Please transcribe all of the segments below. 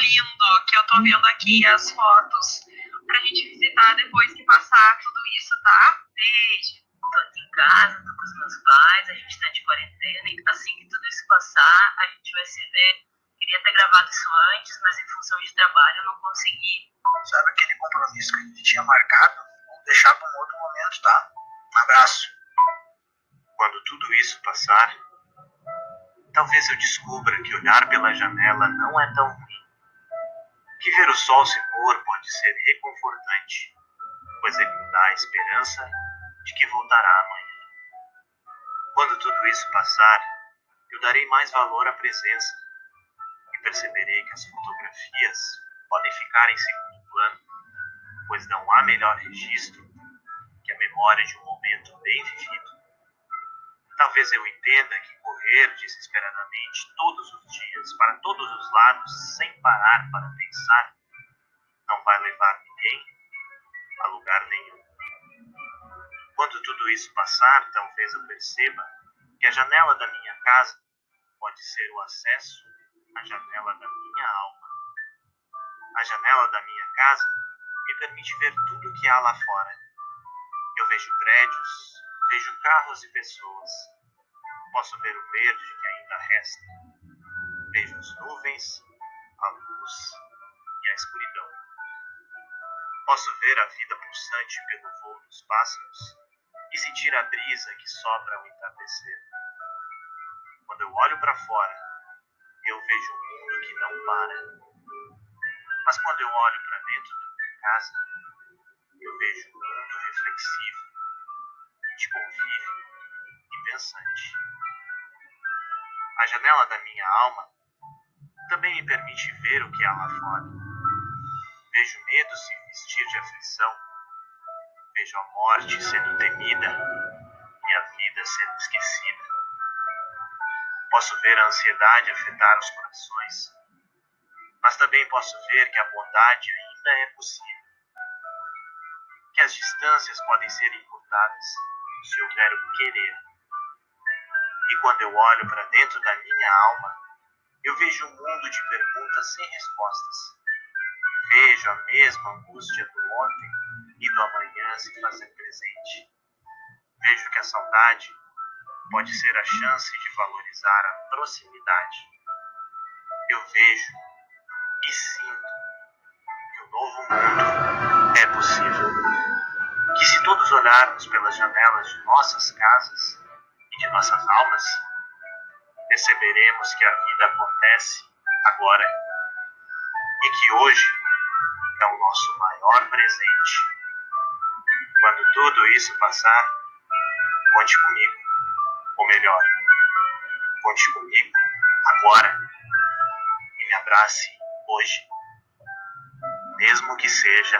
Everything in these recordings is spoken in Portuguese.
lindo, que eu tô vendo aqui as fotos pra gente visitar depois que passar tudo isso, tá? Beijo. Tô aqui em casa, tô com os meus pais, a gente tá de quarentena e assim que tudo isso passar, a gente vai se ver. Queria ter gravado isso antes, mas em função de trabalho eu não consegui. Sabe aquele compromisso que a gente tinha marcado? Vamos deixar para um outro momento, tá? Um abraço. Quando tudo isso passar, talvez eu descubra que olhar pela janela não é tão ruim. Que ver o sol se pôr pode ser reconfortante, pois ele me dá a esperança de que voltará amanhã. Quando tudo isso passar, eu darei mais valor à presença e perceberei que as fotografias podem ficar em segundo plano, pois não há melhor registro que a memória de um momento bem vivido. Talvez eu entenda que correr desesperadamente todos os dias para todos os lados sem parar para pensar não vai levar ninguém a lugar nenhum. Quando tudo isso passar, talvez eu perceba que a janela da minha casa pode ser o acesso à janela da minha alma. A janela da minha casa me permite ver tudo o que há lá fora. Eu vejo prédios, vejo carros e pessoas. Posso ver o verde que ainda resta. Vejo as nuvens, a luz e a escuridão. Posso ver a vida pulsante pelo voo dos pássaros e sentir a brisa que sopra ao entardecer. Quando eu olho para fora, eu vejo um mundo que não para. Mas quando eu olho para dentro da minha casa, eu vejo um mundo reflexivo, de convívio e pensante. A janela da minha alma também me permite ver o que há lá fora. Vejo medo se vestir de aflição. Vejo a morte sendo temida e a vida sendo esquecida. Posso ver a ansiedade afetar os corações, mas também posso ver que a bondade ainda é possível. Que as distâncias podem ser encurtadas se houver o querer. E quando eu olho para dentro da minha alma, eu vejo um mundo de perguntas sem respostas. Vejo a mesma angústia do ontem e do amanhã se fazer presente. Vejo que a saudade pode ser a chance de valorizar a proximidade. Eu vejo e sinto que o novo mundo é possível. Que se todos olharmos pelas janelas de nossas casas e de nossas almas, perceberemos que a vida acontece agora e que hoje é o nosso maior presente. Quando tudo isso passar, conte comigo. Ou melhor, conte comigo agora e me abrace hoje, mesmo que seja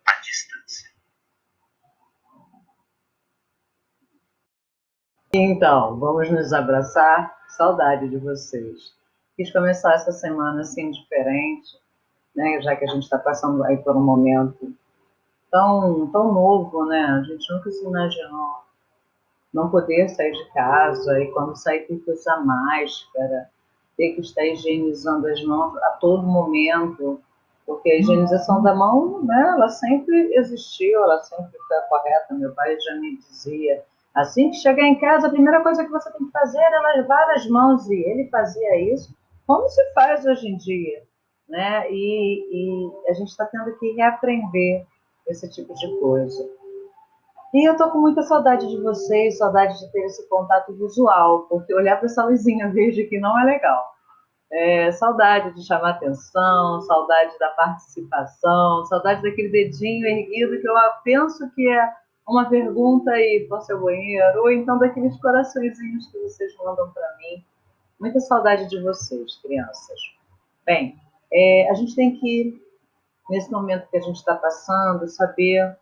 à distância. Então, vamos nos abraçar. Saudade de vocês. Quis começar essa semana assim diferente, né? Já que a gente está passando aí por um momento tão novo, né? A gente nunca se imaginou não poder sair de casa e quando sair ter que usar máscara, ter que estar higienizando as mãos a todo momento, porque a higienização da mão, né? Ela sempre existiu, ela sempre foi correta. Meu pai já me dizia: assim que chegar em casa, a primeira coisa que você tem que fazer é lavar as mãos. E ele fazia isso como se faz hoje em dia, né? E a gente está tendo que reaprender esse tipo de coisa. E eu estou com muita saudade de vocês, saudade de ter esse contato visual, porque olhar para essa luzinha verde aqui não é legal. Saudade de chamar atenção, saudade da participação, saudade daquele dedinho erguido que eu penso que é uma pergunta aí para o seu banheiro, ou então daqueles coraçõezinhos que vocês mandam para mim. Muita saudade de vocês, crianças. Bem, a gente tem que, nesse momento que a gente está passando, saber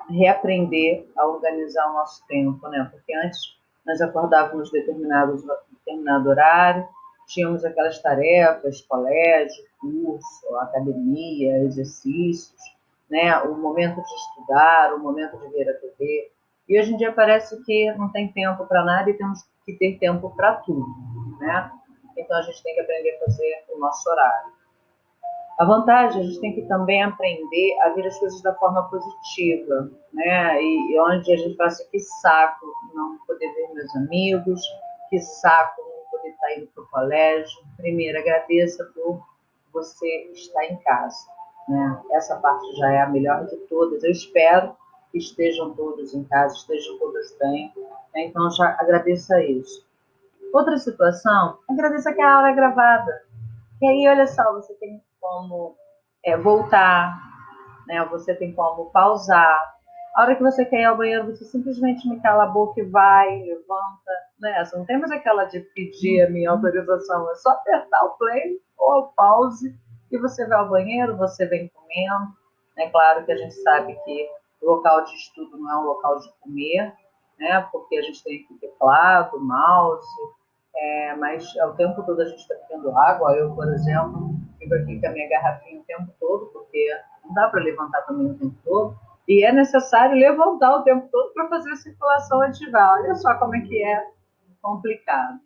reaprender a organizar o nosso tempo, né? Porque antes nós acordávamos determinado horário, tínhamos aquelas tarefas, colégio, curso, academia, exercícios, né? O momento de estudar, o momento de ver a TV. E hoje em dia parece que não tem tempo para nada e temos que ter tempo para tudo, né? então a gente tem que aprender a fazer o nosso horário. A vantagem, a gente tem que também aprender a ver as coisas da forma positiva, né? E onde a gente fala assim, que saco não poder ver meus amigos, que saco não poder estar indo para o colégio. Primeiro, agradeça por você estar em casa, né? Essa parte já é a melhor de todas. Eu espero que estejam todos em casa, estejam todos bem, né? Então já agradeça isso. Outra situação, agradeça que a aula é gravada. E aí, olha só, você tem como voltar, né? Você tem como pausar. A hora que você quer ir ao banheiro, você simplesmente me cala a boca e vai, levanta, né? Você não tem mais aquela de pedir a minha autorização, é só apertar o play ou o pause e você vai ao banheiro, você vem comendo. É claro que a gente sabe que o local de estudo não é um local de comer, né? Porque a gente tem aqui teclado, mouse, mas o tempo todo a gente está bebendo água. Eu, por exemplo, fico aqui com a minha garrafinha o tempo todo, porque não dá para levantar também o tempo todo. E é necessário levantar o tempo todo para fazer a circulação ativar. Olha só como é que é complicado.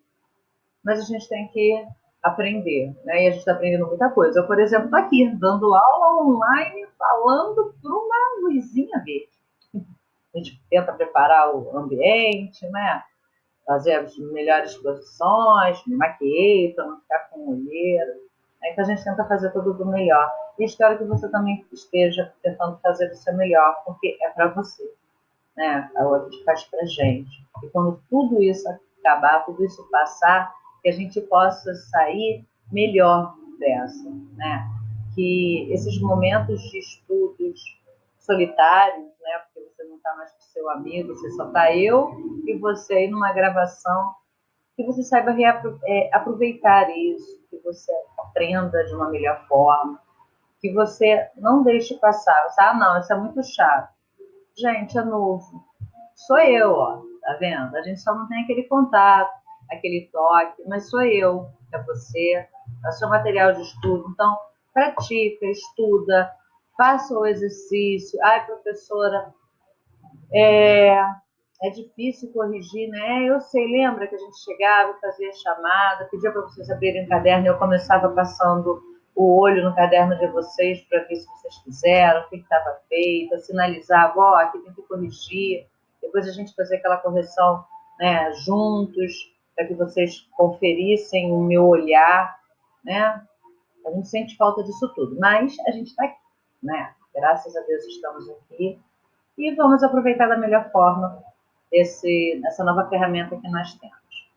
Mas a gente tem que aprender, né? E a gente está aprendendo muita coisa. Eu, por exemplo, estou aqui dando aula online, falando para uma luzinha verde. A gente tenta preparar o ambiente, né? Fazer as melhores posições, me maquiei para não ficar com olheira. Então a gente tenta fazer tudo do melhor. E espero que você também esteja tentando fazer do seu melhor, porque é para você, né? A gente faz para gente. E quando tudo isso acabar, tudo isso passar, que a gente possa sair melhor dessa, né? Que esses momentos de estudos solitários, né? Porque você não está mais com seu amigo, você só está eu e você aí numa gravação, que você saiba aproveitar isso, que você aprenda de uma melhor forma, que você não deixe passar. Você, não, isso é muito chato. Gente, é novo. Sou eu, ó, tá vendo? A gente só não tem aquele contato, aquele toque, mas sou eu, é você, é o seu material de estudo. Então, pratica, estuda, faça o exercício. Ai, professora, é difícil corrigir, né? Eu sei, lembra que a gente chegava, fazia chamada, pedia para vocês abrirem o caderno e eu começava passando o olho no caderno de vocês para ver se vocês fizeram, o que estava feito, sinalizava, ó, aqui tem que corrigir. Depois a gente fazia aquela correção, né, juntos, para que vocês conferissem o meu olhar, né? A gente sente falta disso tudo, mas a gente está aqui, né? Graças a Deus estamos aqui e vamos aproveitar da melhor forma essa nova ferramenta que nós temos.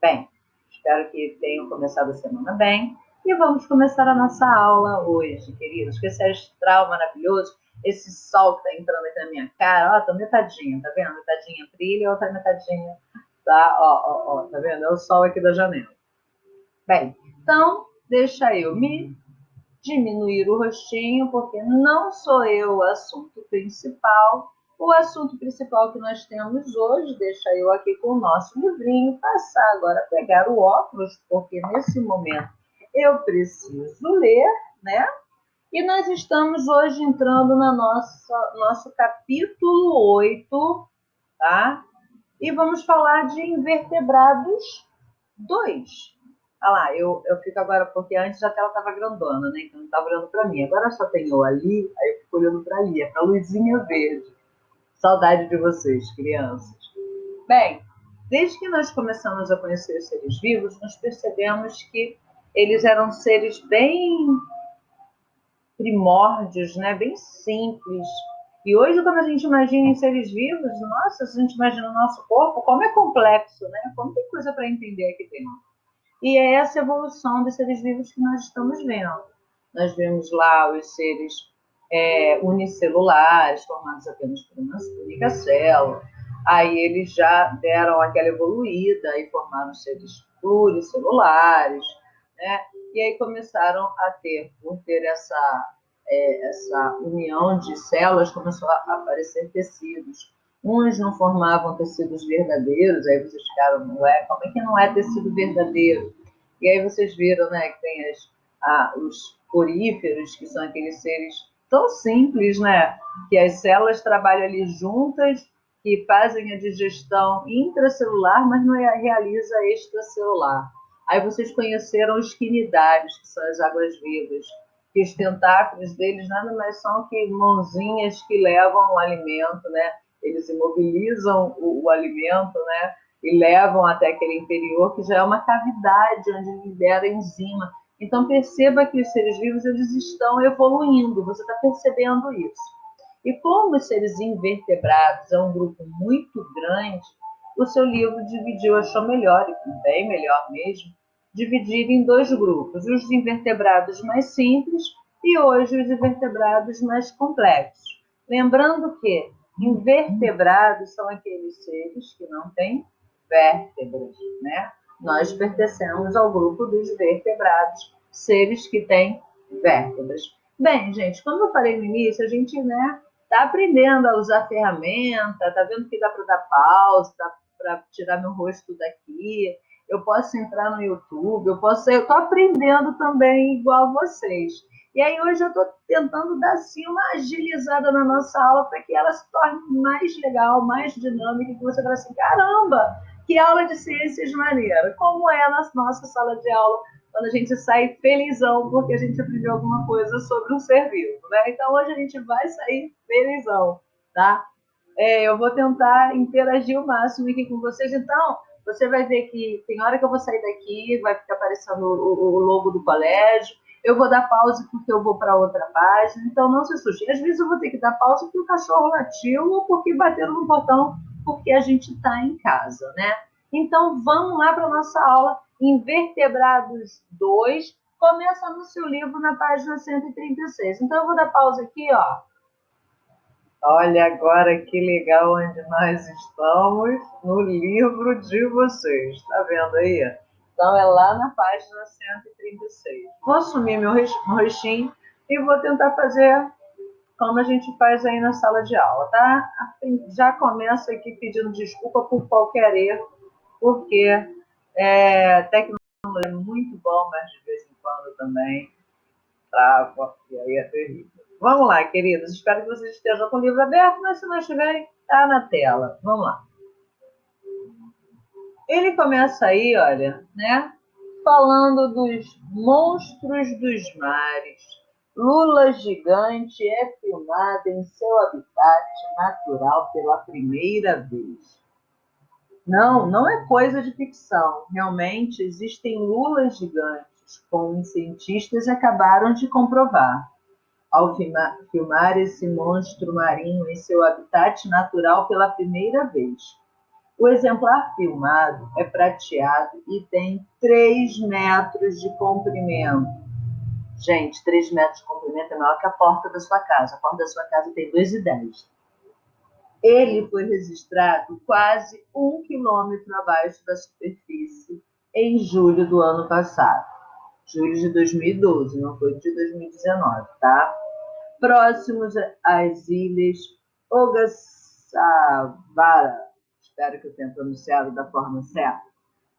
Bem, espero que tenham começado a semana bem e vamos começar a nossa aula hoje, queridos, com esse astral maravilhoso, esse sol que está entrando aqui na minha cara, ó, tô metadinha, tá vendo? Metadinha brilha, outra metadinha, tá? Ó, tá vendo? É o sol aqui da janela. Bem, então, deixa eu me diminuir o rostinho, porque não sou eu o assunto principal. O assunto principal que nós temos hoje, deixa eu aqui com o nosso livrinho, passar agora a pegar o óculos, porque nesse momento eu preciso ler, né? E nós estamos hoje entrando no nosso capítulo 8, tá? E vamos falar de invertebrados 2. Ah lá, eu fico agora, porque antes a tela estava grandona, né? Então não estava olhando para mim. Agora só tem eu ali, aí eu fico olhando para ali, para a luzinha verde. Saudade de vocês, crianças. Bem, desde que nós começamos a conhecer os seres vivos, nós percebemos que eles eram seres bem primórdios, né? Bem simples. E hoje, quando a gente imagina em seres vivos, nossa, se a gente imagina o nosso corpo, como é complexo, né? Como tem coisa para entender aqui dentro. E é essa evolução dos seres vivos que nós estamos vendo. Nós vemos lá os seres unicelulares, formados apenas por uma única célula. Aí eles já deram aquela evoluída e formaram seres pluricelulares, né? E aí começaram a por ter essa união de células, começou a aparecer tecidos. Uns não formavam tecidos verdadeiros, aí vocês ficaram, ué, como é que não é tecido verdadeiro? E aí vocês viram, né, que tem os poríferos, que são aqueles seres tão simples, né, que as células trabalham ali juntas, que fazem a digestão intracelular, mas não realiza extracelular. Aí vocês conheceram os quinidários, que são as águas-vivas, que os tentáculos deles nada mais são que mãozinhas que levam o alimento, né? Eles imobilizam o alimento, né? E levam até aquele interior, que já é uma cavidade onde libera enzima. Então perceba que os seres vivos eles estão evoluindo, você está percebendo isso. E como os seres invertebrados é um grupo muito grande, o seu livro dividiu, achou melhor, e bem melhor mesmo, dividir em dois grupos, os invertebrados mais simples e hoje os invertebrados mais complexos. Lembrando que invertebrados são aqueles seres que não têm vértebras, né? Nós pertencemos ao grupo dos vertebrados, seres que têm vértebras. Bem, gente, como eu falei no início, a gente, né, tá aprendendo a usar ferramenta, tá vendo que dá para dar pausa, dá para tirar meu rosto daqui, eu posso entrar no YouTube, eu tô aprendendo também igual vocês. E aí hoje eu estou tentando dar assim uma agilizada na nossa aula para que ela se torne mais legal, mais dinâmica, que você fala assim, caramba, que aula de ciências maneira. Como é na nossa sala de aula, quando a gente sai felizão porque a gente aprendeu alguma coisa sobre um ser vivo, né? Então hoje a gente vai sair felizão, tá? Eu vou tentar interagir o máximo aqui com vocês. Então, você vai ver que tem hora que eu vou sair daqui, vai ficar aparecendo o logo do colégio. Eu vou dar pausa porque eu vou para outra página. Então, não se assustem. Às vezes eu vou ter que dar pausa porque o cachorro latiu ou porque bateram no portão porque a gente está em casa, né? Então, vamos lá para a nossa aula Invertebrados 2. Começa no seu livro na página 136. Então, eu vou dar pausa aqui, ó. Olha agora que legal onde nós estamos no livro de vocês. Está vendo aí? Então é lá na página 136. Vou assumir meu rostinho e vou tentar fazer como a gente faz aí na sala de aula, tá? Já começo aqui pedindo desculpa por qualquer erro, porque tecnologia é muito bom, mas de vez em quando também trava, e aí é terrível. Vamos lá, queridos. Espero que vocês estejam com o livro aberto, mas se não estiverem, está na tela. Vamos lá. Ele começa aí, olha, né? Falando dos monstros dos mares. Lula gigante é filmada em seu habitat natural pela primeira vez. Não, não é coisa de ficção. Realmente existem lulas gigantes, como os cientistas acabaram de comprovar. Ao filmar esse monstro marinho em seu habitat natural pela primeira vez. O exemplar filmado é prateado e tem 3 metros de comprimento. Gente, 3 metros de comprimento é maior que a porta da sua casa. A porta da sua casa tem 2,10. Ele foi registrado quase 1 quilômetro abaixo da superfície em julho do ano passado. Julho de 2012, não foi de 2019, tá? Próximos às ilhas Ogasawara, espero que eu tenha pronunciado da forma certa,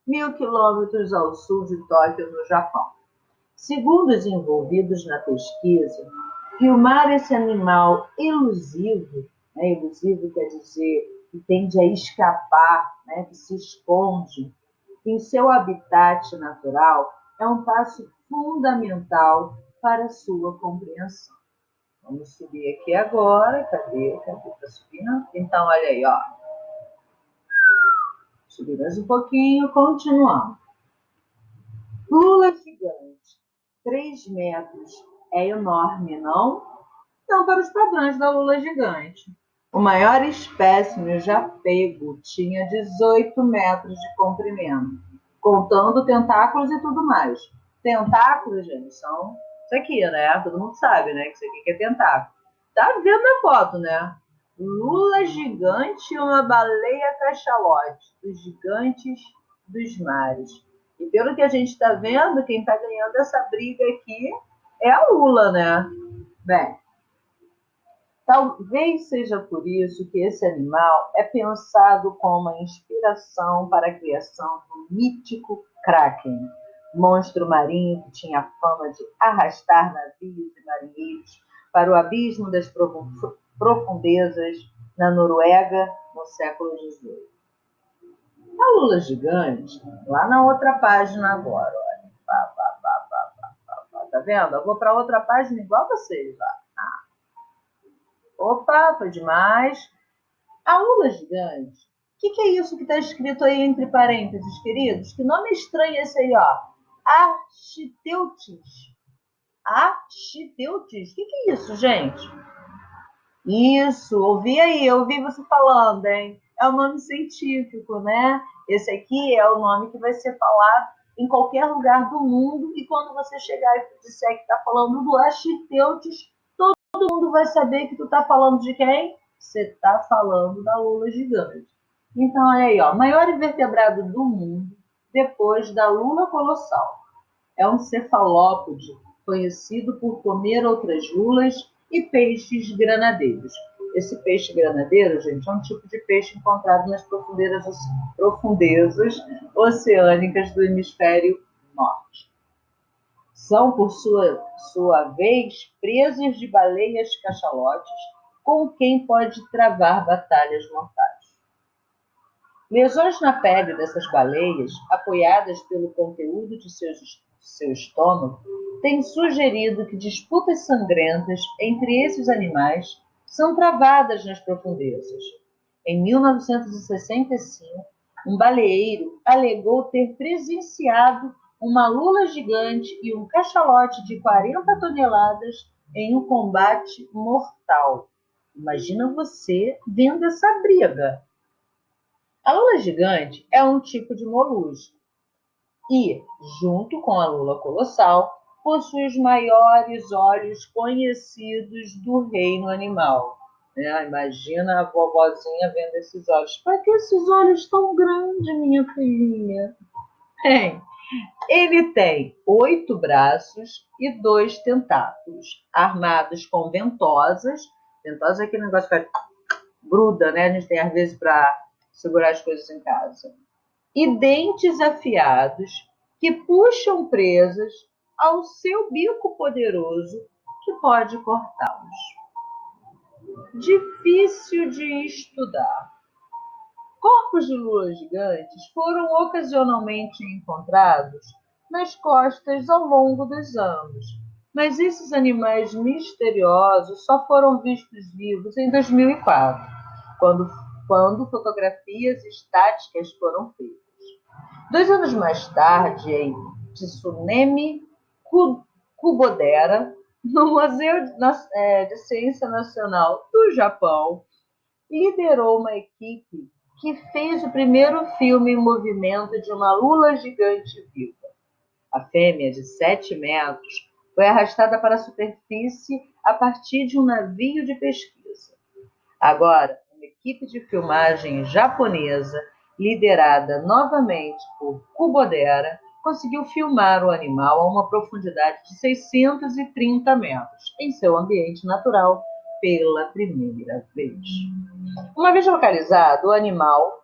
1.000 quilômetros ao sul de Tóquio, no Japão. Segundo os envolvidos na pesquisa, filmar esse animal elusivo, né, elusivo quer dizer que tende a escapar, né, que se esconde em seu habitat natural, é um passo fundamental para a sua compreensão. Vamos subir aqui agora. Cadê? Tá subindo? Então, olha aí, ó. Subir mais um pouquinho, continuando. Lula gigante. 3 metros. É enorme, não? Não para os padrões da lula gigante. O maior espécime já pego tinha 18 metros de comprimento, contando tentáculos e tudo mais. Tentáculos, gente, são isso aqui, né? Todo mundo sabe, né? Que isso aqui é tentáculo. Tá vendo na foto, né? Lula gigante e uma baleia cachalote, os gigantes dos mares. E pelo que a gente está vendo, quem está ganhando essa briga aqui é a lula, né? Bem, talvez seja por isso que esse animal é pensado como a inspiração para a criação do mítico Kraken, monstro marinho que tinha fama de arrastar navios e marinheiros para o abismo das profundezas na Noruega no século XVIII. A lula gigante, lá na outra página agora, olha. Pá, pá, pá, pá, pá, pá, pá. Tá vendo? Eu vou para outra página igual vocês. Opa, foi demais. A lula gigante. O que é isso que está escrito aí entre parênteses, queridos? Que nome estranho é esse aí, ó? Architeutis. Architeutis? O que é isso, gente? Isso, ouvi você falando, hein? É o nome científico, né? Esse aqui é o nome que vai ser falado em qualquer lugar do mundo, e quando você chegar e disser que está falando do Architeutis, todo mundo vai saber que tu está falando de quem? Você está falando da lula gigante. Então, é aí, ó, maior invertebrado do mundo, depois da lula colossal. É um cefalópode, conhecido por comer outras lulas e peixes granadeiros. Esse peixe granadeiro, gente, é um tipo de peixe encontrado nas profundezas oceânicas do hemisfério norte. São, por sua vez, presas de baleias cachalotes, com quem pode travar batalhas mortais. Lesões na pele dessas baleias, apoiadas pelo conteúdo de seu estômago, têm sugerido que disputas sangrentas entre esses animais são travadas nas profundezas. Em 1965, um baleeiro alegou ter presenciado uma lula gigante e um cachalote de 40 toneladas em um combate mortal. Imagina você vendo essa briga. A lula gigante é um tipo de molusco e, junto com a lula colossal, possui os maiores olhos conhecidos do reino animal. Imagina a vovozinha vendo esses olhos. Para que esses olhos tão grandes, minha filhinha? Ele tem 8 braços e 2 tentáculos, armados com ventosas. Ventosa é aquele negócio que gruda, né? A gente tem às vezes para segurar as coisas em casa. E dentes afiados que puxam presas ao seu bico poderoso que pode cortá-los. Difícil de estudar. Corpos de lulas gigantes foram ocasionalmente encontrados nas costas ao longo dos anos, mas esses animais misteriosos só foram vistos vivos em 2004, quando fotografias estáticas foram feitas. 2 anos mais tarde, em Tsunemi Kubodera, no Museu de Ciência Nacional do Japão, liderou uma equipe que fez o primeiro filme em movimento de uma lula gigante viva. A fêmea, de 7 metros, foi arrastada para a superfície a partir de um navio de pesquisa. Agora, uma equipe de filmagem japonesa, liderada novamente por Kubodera, conseguiu filmar o animal a uma profundidade de 630 metros, em seu ambiente natural, pela primeira vez. Uma vez localizado o animal,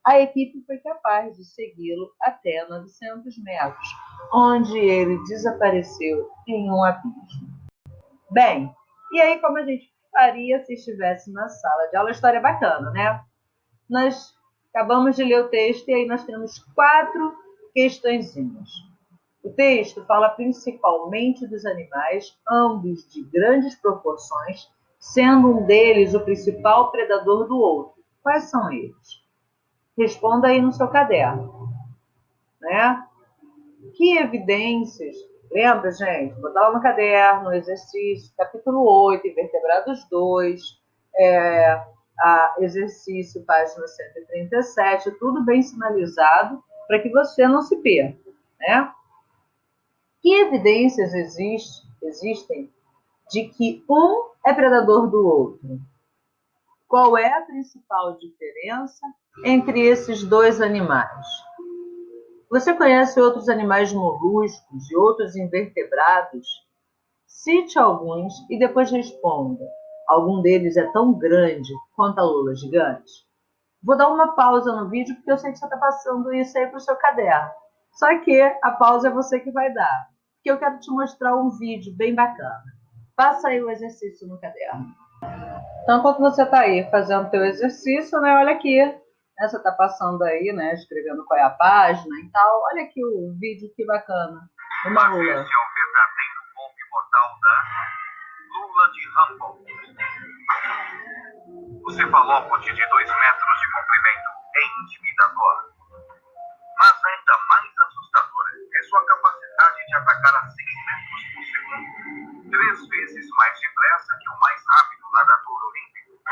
a equipe foi capaz de segui-lo até 900 metros, onde ele desapareceu em um abismo. Bem, e aí como a gente faria se estivesse na sala de aula? História bacana, né? Nós acabamos de ler o texto e aí nós temos 4 questõezinhas. O texto fala principalmente dos animais, ambos de grandes proporções, sendo um deles o principal predador do outro. Quais são eles? Responda aí no seu caderno. Né? Que evidências... Lembra, gente? Botar lá no caderno, exercício, capítulo 8, Invertebrados 2, exercício, página 137, tudo bem sinalizado para que você não se perca. Né? Que evidências existem de que um é predador do outro? Qual é a principal diferença entre esses 2 animais? Você conhece outros animais moluscos e outros invertebrados? Cite alguns e depois responda. Algum deles é tão grande quanto a lula gigante? Vou dar uma pausa no vídeo porque eu sei que você está passando isso aí para o seu caderno. Só que a pausa é você que vai dar, porque eu quero te mostrar um vídeo bem bacana. Faça aí o exercício no caderno. Então, enquanto você está aí fazendo o teu exercício, né, olha aqui, Você está passando aí, né, escrevendo qual é a página e tal. Olha aqui o vídeo, que bacana. Uma Mas lula. esse é o verdadeiro golpe mortal da lula de Humboldt. O cefalópode de 2 metros de comprimento é intimidador. Mas ainda mais assustadora é sua capacidade de atacar a 6 metros por segundo, 3 vezes mais depressa que o mais rápido nadador olímpico.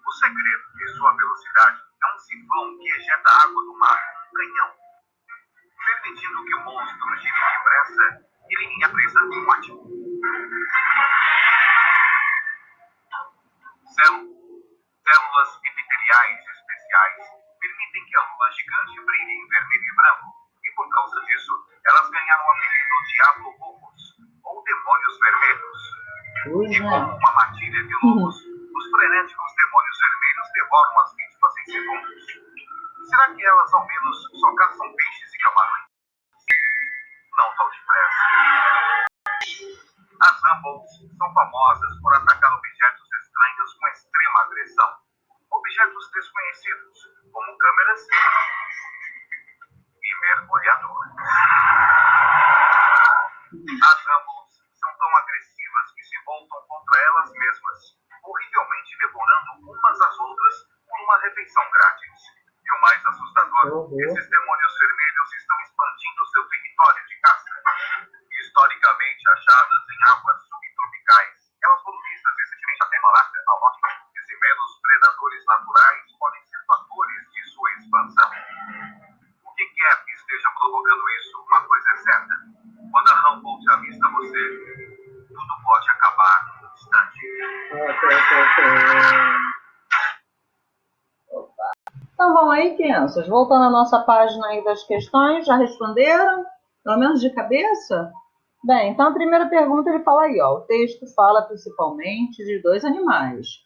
O segredo de sua velocidade é um sifão que ejeta água do mar com um canhão, permitindo que o monstro gire depressa e elimine a presa com um ativo. Células epiteliais especiais permitem que a lula gigante brilhe em vermelho e branco, e por causa disso, elas ganharam o apelido Diablo Lobos, ou Demônios Vermelhos. E como uma matilha de lobos, os frenéticos demônios vermelhos devoram as vítimas em segundos. Será que elas ao menos só caçam peixes e camarões? Não tão depressa. As Humboldts são famosas por atacar objetos estranhos com extrema agressão. Objetos desconhecidos, como câmeras e mergulhadores. As Humboldts são tão agressivas que se voltam contra elas mesmas, horrivelmente devorando umas às outras por uma refeição grátis. E o mais assustador, esses demônios vermelhos estão expandindo seu território de caça. Historicamente achadas em águas subtropicais, elas foram vistas recentemente até no Alasca, ao norte, e se menos predadores naturais podem ser fatores de sua expansão. O que quer que esteja provocando isso, uma coisa é certa: quando a Humboldt avista você, tudo pode acabar num instante. Opa. Então vamos aí, crianças. Voltando à nossa página aí das questões, já responderam? Pelo menos de cabeça? Bem, então a primeira pergunta ele fala aí, ó. O texto fala principalmente de 2 animais,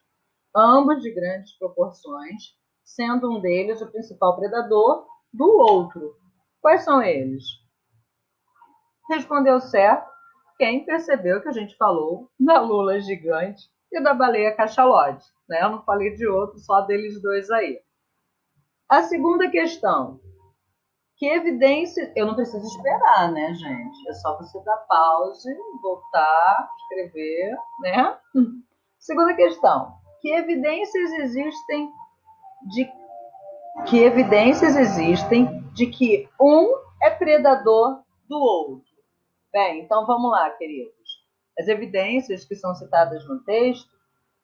ambos de grandes proporções, sendo um deles o principal predador do outro. Quais são eles? Respondeu certo quem percebeu que a gente falou da lula gigante e da baleia cachalote, né? Eu não falei de outro, só deles dois aí. A segunda questão: que evidência... Eu não preciso esperar, né, gente? É só você dar pause, voltar, escrever, né? Segunda questão: que evidências existem de que um é predador do outro? Bem, então vamos lá, queridos. As evidências que são citadas no texto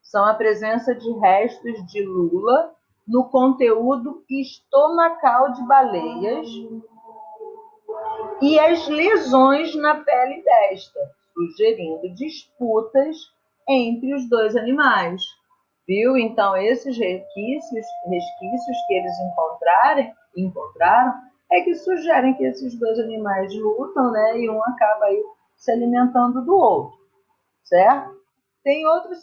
são a presença de restos de lula no conteúdo estomacal de baleias e as lesões na pele desta, sugerindo disputas entre os 2 animais. Viu? Então, esses resquícios que eles encontraram é que sugerem que esses 2 animais lutam, né? E um acaba aí se alimentando do outro, certo? Tem outra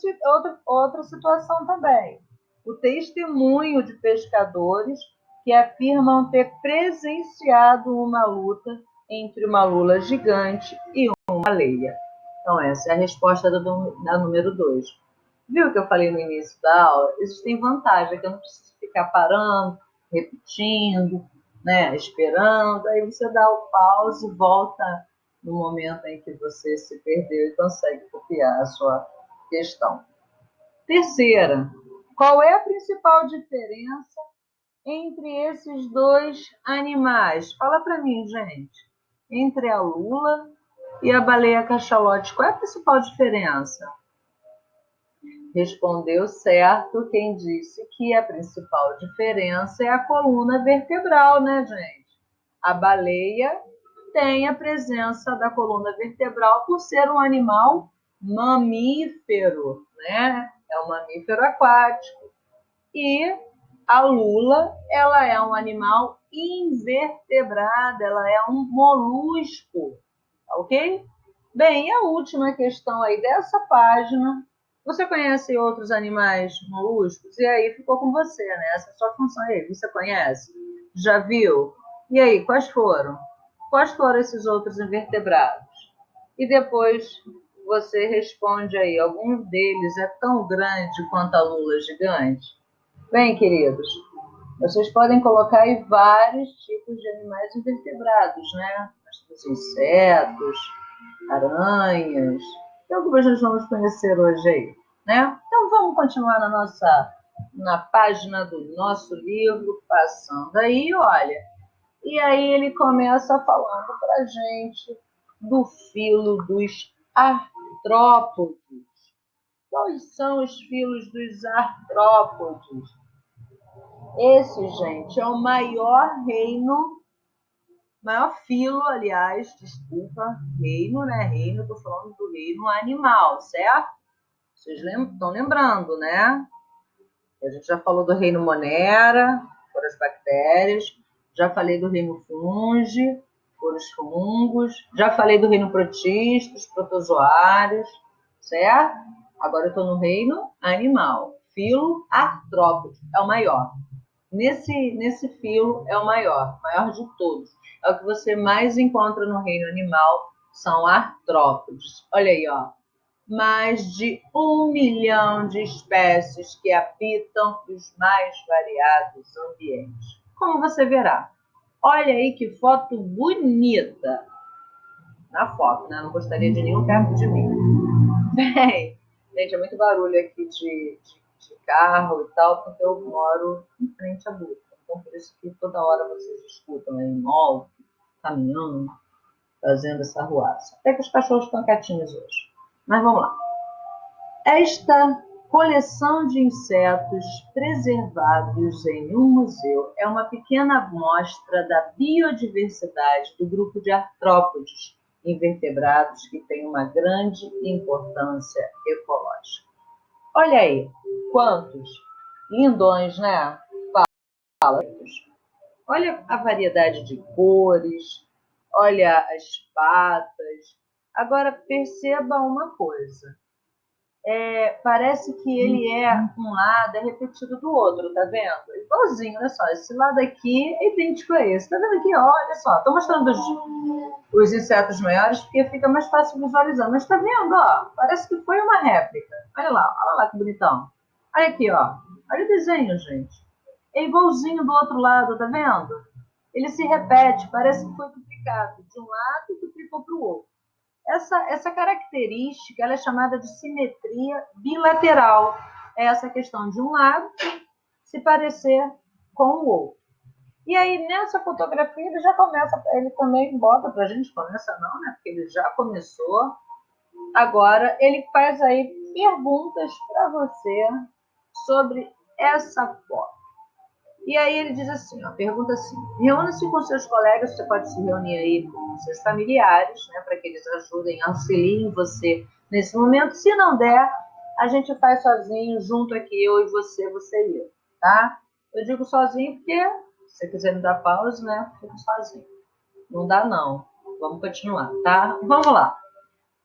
situação também. O testemunho de pescadores que afirmam ter presenciado uma luta entre uma lula gigante e uma baleia. Então, essa é a resposta da número 2. Viu que eu falei no início da aula? Existem vantagens, que eu não preciso ficar parando, repetindo, né, esperando. Aí você dá o pause, volta no momento em que você se perdeu e consegue copiar a sua questão. Terceira: qual é a principal diferença entre esses 2 animais? Fala para mim, gente. Entre a lula e a baleia cachalote, qual é a principal diferença? Respondeu certo quem disse que a principal diferença é a coluna vertebral, né, gente? A baleia tem a presença da coluna vertebral por ser um animal mamífero, né? É um mamífero aquático. E a lula, ela é um animal invertebrado, ela é um molusco, ok? Bem, e a última questão aí dessa página: você conhece outros animais moluscos? E aí ficou com você, né? Essa é a sua função aí. Você conhece? Já viu? E aí, quais foram? Quais foram esses outros invertebrados? E depois você responde aí. Algum deles é tão grande quanto a lula gigante? Bem, queridos, vocês podem colocar aí vários tipos de animais invertebrados, né? Os insetos, aranhas, é o que nós vamos conhecer hoje aí, né? Então vamos continuar na página do nosso livro, passando aí, olha. E aí ele começa falando para a gente do filo dos artrópodes. Quais são os filos dos artrópodes? Esse, gente, é o maior filo, aliás, desculpa, reino, né? Reino, estou falando do reino animal, certo? Vocês estão lembrando, né? A gente já falou do reino Monera, foram as bactérias, já falei do reino Fungi, foram os fungos, já falei do reino Protista, os protozoários, certo? Agora eu estou no reino animal, filo artrópode, é o maior. Nesse filo é o maior de todos. É o que você mais encontra no reino animal, são artrópodes. Olha aí, ó. Mais de 1 milhão de espécies que habitam os mais variados ambientes. Como você verá. Olha aí que foto bonita. Na foto, né? Não gostaria de nenhum perto de mim. Bem, gente, é muito barulho aqui de carro e tal, porque eu moro em frente à Dutra. Então, por isso que toda hora vocês escutam, né, em moto, caminhando, fazendo essa ruaça. Até que os cachorros estão quietinhos hoje. Mas vamos lá. Esta coleção de insetos preservados em um museu é uma pequena amostra da biodiversidade do grupo de artrópodes invertebrados que tem uma grande importância ecológica. Olha aí, quantos lindões, né? Olha a variedade de cores, olha as patas. Agora perceba uma coisa. Parece que ele é um lado, é repetido do outro, tá vendo? Igualzinho, olha só, esse lado aqui é idêntico a esse. Tá vendo aqui? Olha só, tô mostrando os insetos maiores porque fica mais fácil visualizar. Mas tá vendo, ó? Parece que foi uma réplica. Olha lá que bonitão. Olha aqui, ó. Olha o desenho, gente. É igualzinho do outro lado, tá vendo? Ele se repete, parece que foi duplicado. De um lado e duplicou para o outro. Essa característica ela é chamada de simetria bilateral. É essa questão de um lado se parecer com o outro. E aí, nessa fotografia, ele também bota pra gente, começa não, né? Porque ele já começou. Agora, ele faz aí perguntas para você sobre essa foto. E aí ele diz assim, ó, pergunta assim, reúna-se com seus colegas, você pode se reunir aí com seus familiares, né, para que eles ajudem, auxiliem você nesse momento. Se não der, a gente faz sozinho, junto aqui, eu e você e eu, tá? Eu digo sozinho porque, se você quiser me dar pausa, né, fico sozinho. Não dá não, vamos continuar, tá? Vamos lá.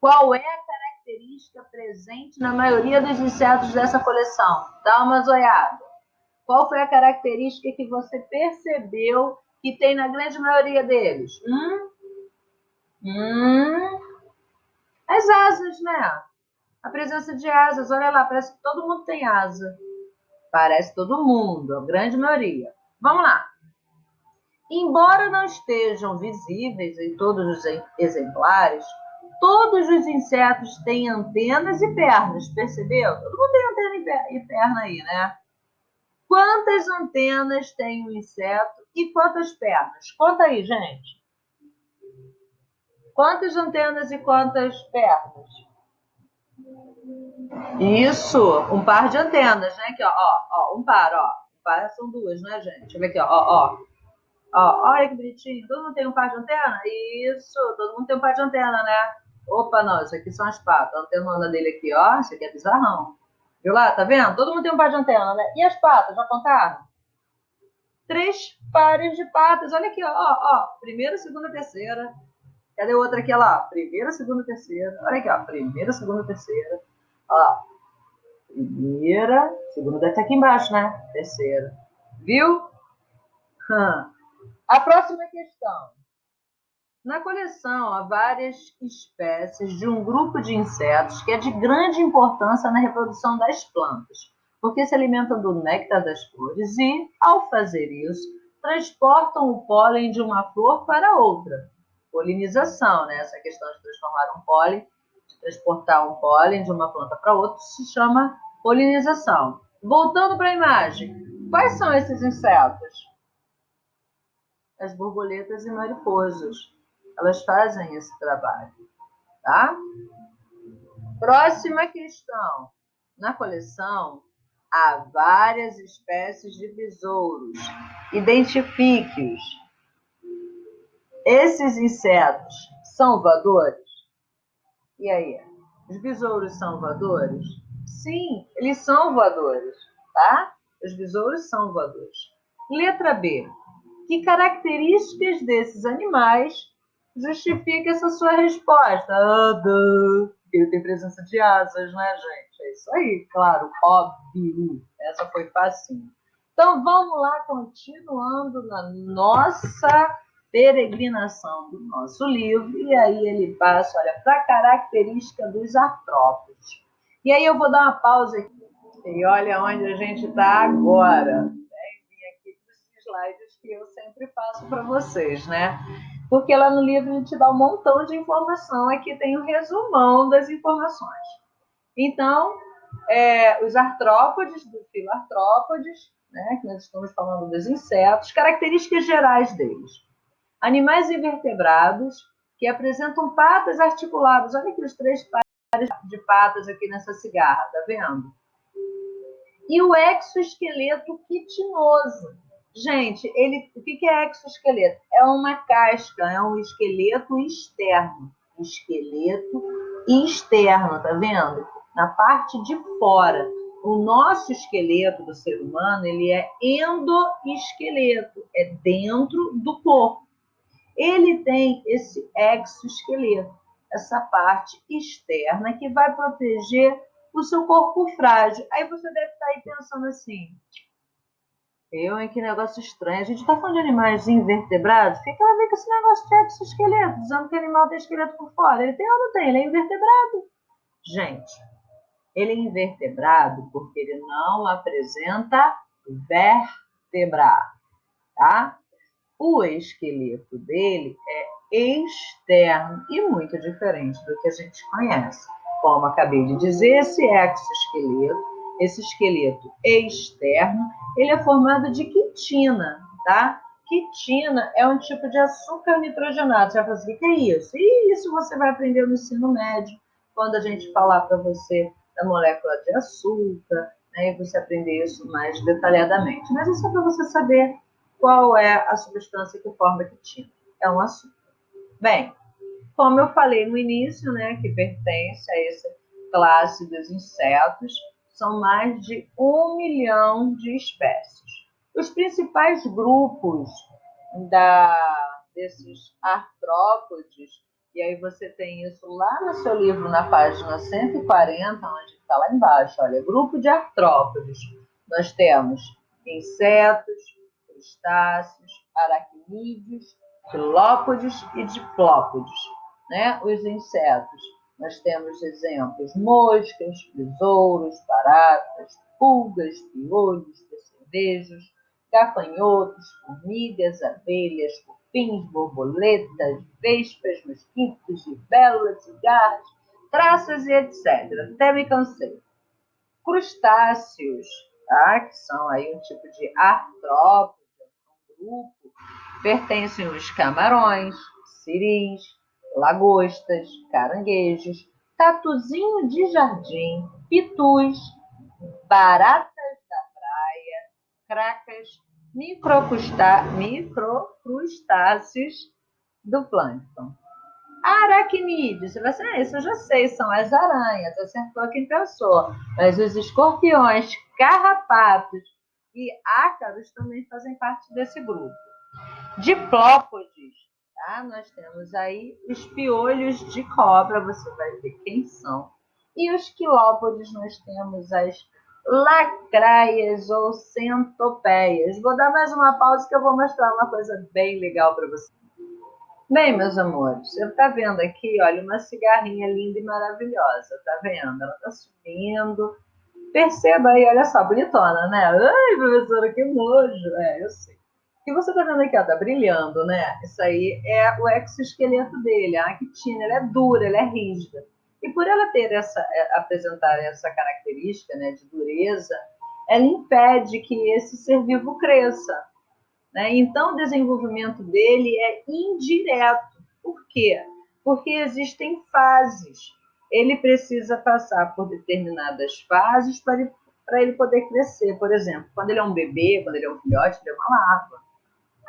Qual é a característica presente na maioria dos insetos dessa coleção? Dá uma zoiada. Qual foi a característica que você percebeu que tem na grande maioria deles? As asas, né? A presença de asas. Olha lá, parece que todo mundo tem asa. Parece todo mundo, a grande maioria. Vamos lá. Embora não estejam visíveis em todos os exemplares, todos os insetos têm antenas e pernas, percebeu? Todo mundo tem antena e perna aí, né? Quantas antenas tem um inseto e quantas pernas? Conta aí, gente. Quantas antenas e quantas pernas? Isso, um par de antenas, né? Aqui, ó, um par, ó. Um par são duas, né, gente? Deixa eu ver aqui, ó. Olha que bonitinho. Todo mundo tem um par de antena? Isso, todo mundo tem um par de antena, né? Opa, não, isso aqui são as patas. A antenona dele aqui, ó, isso aqui é bizarrão. Viu lá, tá vendo? Todo mundo tem um par de antena, né? E as patas, já contaram? 3 pares de patas. Olha aqui, ó. Primeira, segunda, terceira. Cadê outra aqui, ó lá? Primeira, segunda, terceira. Olha aqui, ó. Primeira, segunda, terceira. Ó. Primeira, segunda deve estar aqui embaixo, né? Terceira. Viu? A próxima questão. Na coleção há várias espécies de um grupo de insetos que é de grande importância na reprodução das plantas, porque se alimentam do néctar das flores e, ao fazer isso, transportam o pólen de uma flor para outra. Polinização, né? Essa questão de transformar um pólen, de transportar um pólen de uma planta para outra, se chama polinização. Voltando para a imagem, quais são esses insetos? As borboletas e mariposas. Elas fazem esse trabalho, tá? Próxima questão. Na coleção, há várias espécies de besouros. Identifique-os. Esses insetos são voadores? E aí? Os besouros são voadores? Sim, eles são voadores, tá? Os besouros são voadores. Letra B. Que características desses animais justifica essa sua resposta? Ele tem presença de asas, né, gente? É isso aí, claro, óbvio. Essa foi facinho. Então, vamos lá, continuando na nossa peregrinação do nosso livro. E aí ele passa, olha, para a característica dos artrópodes. E aí eu vou dar uma pausa aqui. E olha onde a gente está agora. Slides que eu sempre faço para vocês, né? Porque lá no livro a gente dá um montão de informação, aqui tem um resumão das informações. Então, os artrópodes, do filo artrópodes, né, que nós estamos falando dos insetos, características gerais deles. Animais invertebrados que apresentam patas articuladas. Olha aqui os 3 pares de patas aqui nessa cigarra, tá vendo? E o exoesqueleto quitinoso. Gente, o que é exoesqueleto? É uma casca, é um esqueleto externo. Esqueleto externo, tá vendo? Na parte de fora. O nosso esqueleto do ser humano, ele é endoesqueleto, é dentro do corpo. Ele tem esse exoesqueleto, essa parte externa que vai proteger o seu corpo frágil. Aí você deve estar aí pensando assim, que negócio estranho. A gente está falando de animais invertebrados, o que ela vê com esse negócio de exoesqueleto, dizendo que o animal tem esqueleto por fora? Ele tem ou não tem? Ele é invertebrado. Gente, ele é invertebrado porque ele não apresenta vértebra, tá? O esqueleto dele é externo e muito diferente do que a gente conhece. Como acabei de dizer, esse exoesqueleto, esse esqueleto externo, ele é formado de quitina, tá? Quitina é um tipo de açúcar nitrogenado. Você vai falar assim, o que é isso? E isso você vai aprender no ensino médio, quando a gente falar para você da molécula de açúcar, né, e você aprender isso mais detalhadamente. Mas é só para você saber qual é a substância que forma a quitina. É um açúcar. Bem, como eu falei no início, né, que pertence a essa classe dos insetos, são mais de 1 milhão de espécies. Os principais grupos desses artrópodes, e aí você tem isso lá no seu livro, na página 140, onde está lá embaixo, olha, grupo de artrópodes. Nós temos insetos, crustáceos, aracnídeos, filópodes e diplópodes, né? Os insetos, nós temos exemplos: moscas, besouros, baratas, pulgas, piolhos, percevejos, gafanhotos, formigas, abelhas, cupins, borboletas, vespas, mosquitos, libélulas, cigarras, traças e etc. Até me cansei. Crustáceos, tá? Que são aí um tipo de artrópode, um grupo, pertencem os camarões, siris, lagostas, caranguejos, tatuzinho de jardim, pitus, baratas da praia, cracas, microcrustáceos do plâncton. Aracnídeos, você vai dizer, isso eu já sei, são as aranhas, acertou quem pensou. Mas os escorpiões, carrapatos e ácaros também fazem parte desse grupo. Diplópodes, tá? Nós temos aí os piolhos de cobra, você vai ver quem são. E os quilópodes, nós temos as lacraias ou centopeias. Vou dar mais uma pausa que eu vou mostrar uma coisa bem legal para vocês. Bem, meus amores, você está vendo aqui, olha, uma cigarrinha linda e maravilhosa, tá vendo? Ela está subindo. Perceba aí, olha só, bonitona, né? Ai, professora, que nojo. Eu sei. O que você está vendo aqui, ó, tá brilhando, né? Isso aí é o exoesqueleto dele, a actina, ela é dura, ela é rígida. E por ela ter apresentar essa característica, né, de dureza, ela impede que esse ser vivo cresça, né? Então, o desenvolvimento dele é indireto. Por quê? Porque existem fases. Ele precisa passar por determinadas fases para ele poder crescer. Por exemplo, quando ele é um bebê, quando ele é um filhote, ele é uma larva,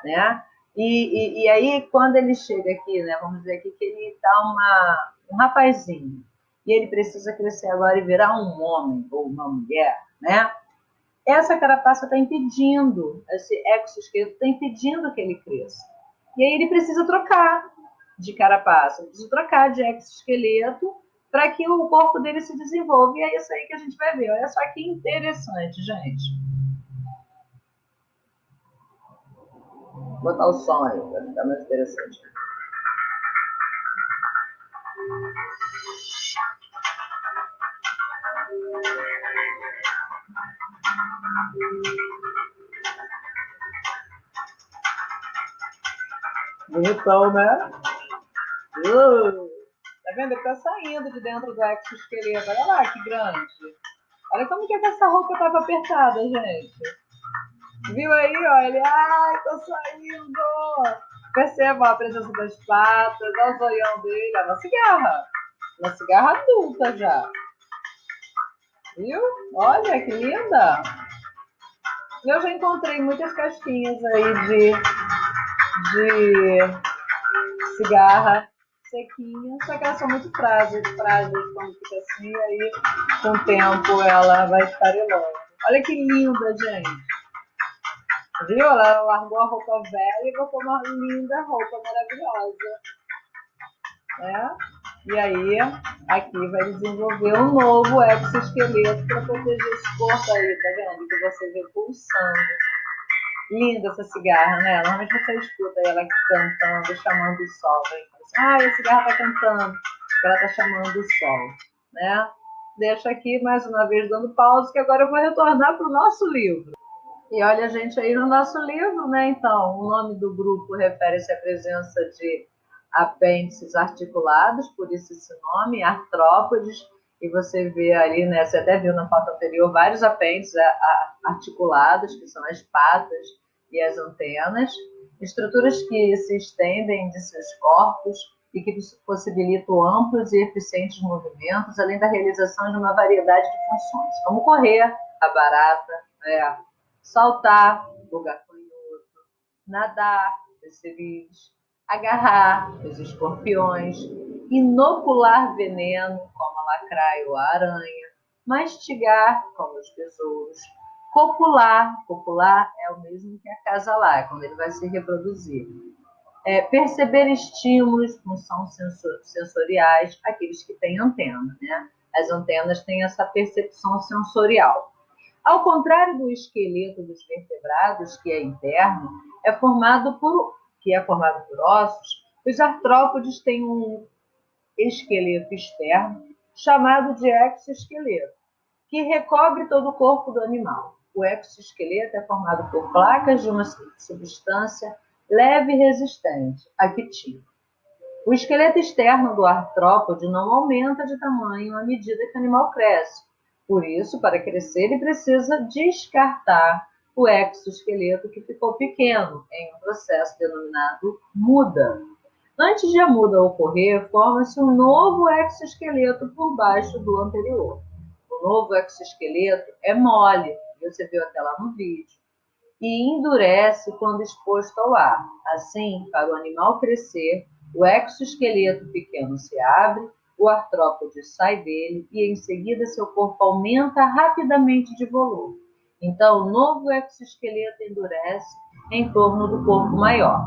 né? E aí, quando ele chega aqui, né, vamos dizer aqui que ele está um rapazinho, e ele precisa crescer agora e virar um homem ou uma mulher, né? Essa carapaça está impedindo, esse exoesqueleto está impedindo que ele cresça. E aí ele precisa trocar de carapaça, precisa trocar de exoesqueleto para que o corpo dele se desenvolva. E é isso aí que a gente vai ver. Olha só que interessante, gente. Vou botar o som aí para ficar mais interessante. Bonitão, né? Tá vendo? Ele tá saindo de dentro do exoesqueleto. Olha lá que grande. Olha como que essa roupa tava apertada, gente. Viu aí, ó? Ele, ai, tô saindo. Perceba a presença das patas, olha o zoião dele. É uma cigarra. Uma cigarra adulta já. Viu? Olha que linda. Eu já encontrei muitas casquinhas aí de cigarra sequinha, só que elas são muito frágeis quando fica assim, e aí com o tempo ela vai esfarelando. Olha que linda, gente. Viu? Ela largou a roupa velha e botou uma linda roupa maravilhosa. Né? E aí, aqui vai desenvolver um novo exoesqueleto para proteger esse corpo aí, tá vendo? Que você vê pulsando. Linda essa cigarra, né? Normalmente você escuta ela cantando, chamando o sol. Né? A cigarra tá cantando, ela tá chamando o sol, né? Deixa aqui mais uma vez dando pausa, que agora eu vou retornar para o nosso livro. E olha a gente aí no nosso livro, né? Então, o nome do grupo refere-se à presença de apêndices articulados, por isso esse nome, artrópodes, e você vê ali, né? Você até viu na foto anterior vários apêndices articulados, que são as patas e as antenas, estruturas que se estendem de seus corpos e que possibilitam amplos e eficientes movimentos, além da realização de uma variedade de funções, como correr, a barata, saltar, o gafanhoto, nadar, os seris, agarrar, os escorpiões, inocular veneno, como a lacraia ou a aranha, mastigar, como os besouros, copular é o mesmo que acasalar, quando ele vai se reproduzir. Perceber estímulos, função sensoriais, aqueles que têm antena, né? As antenas têm essa percepção sensorial. Ao contrário do esqueleto dos vertebrados, que é interno, que é formado por ossos, os artrópodes têm um esqueleto externo, chamado de exoesqueleto, que recobre todo o corpo do animal. O exoesqueleto é formado por placas de uma substância leve e resistente, a quitina. O esqueleto externo do artrópode não aumenta de tamanho à medida que o animal cresce. Por isso, para crescer, ele precisa descartar o exoesqueleto que ficou pequeno, em um processo denominado muda. Antes de a muda ocorrer, forma-se um novo exoesqueleto por baixo do anterior. O novo exoesqueleto é mole, você viu até lá no vídeo, e endurece quando exposto ao ar. Assim, para o animal crescer, o exoesqueleto pequeno se abre, o artrópode sai dele e em seguida seu corpo aumenta rapidamente de volume. Então, o novo exoesqueleto endurece em torno do corpo maior.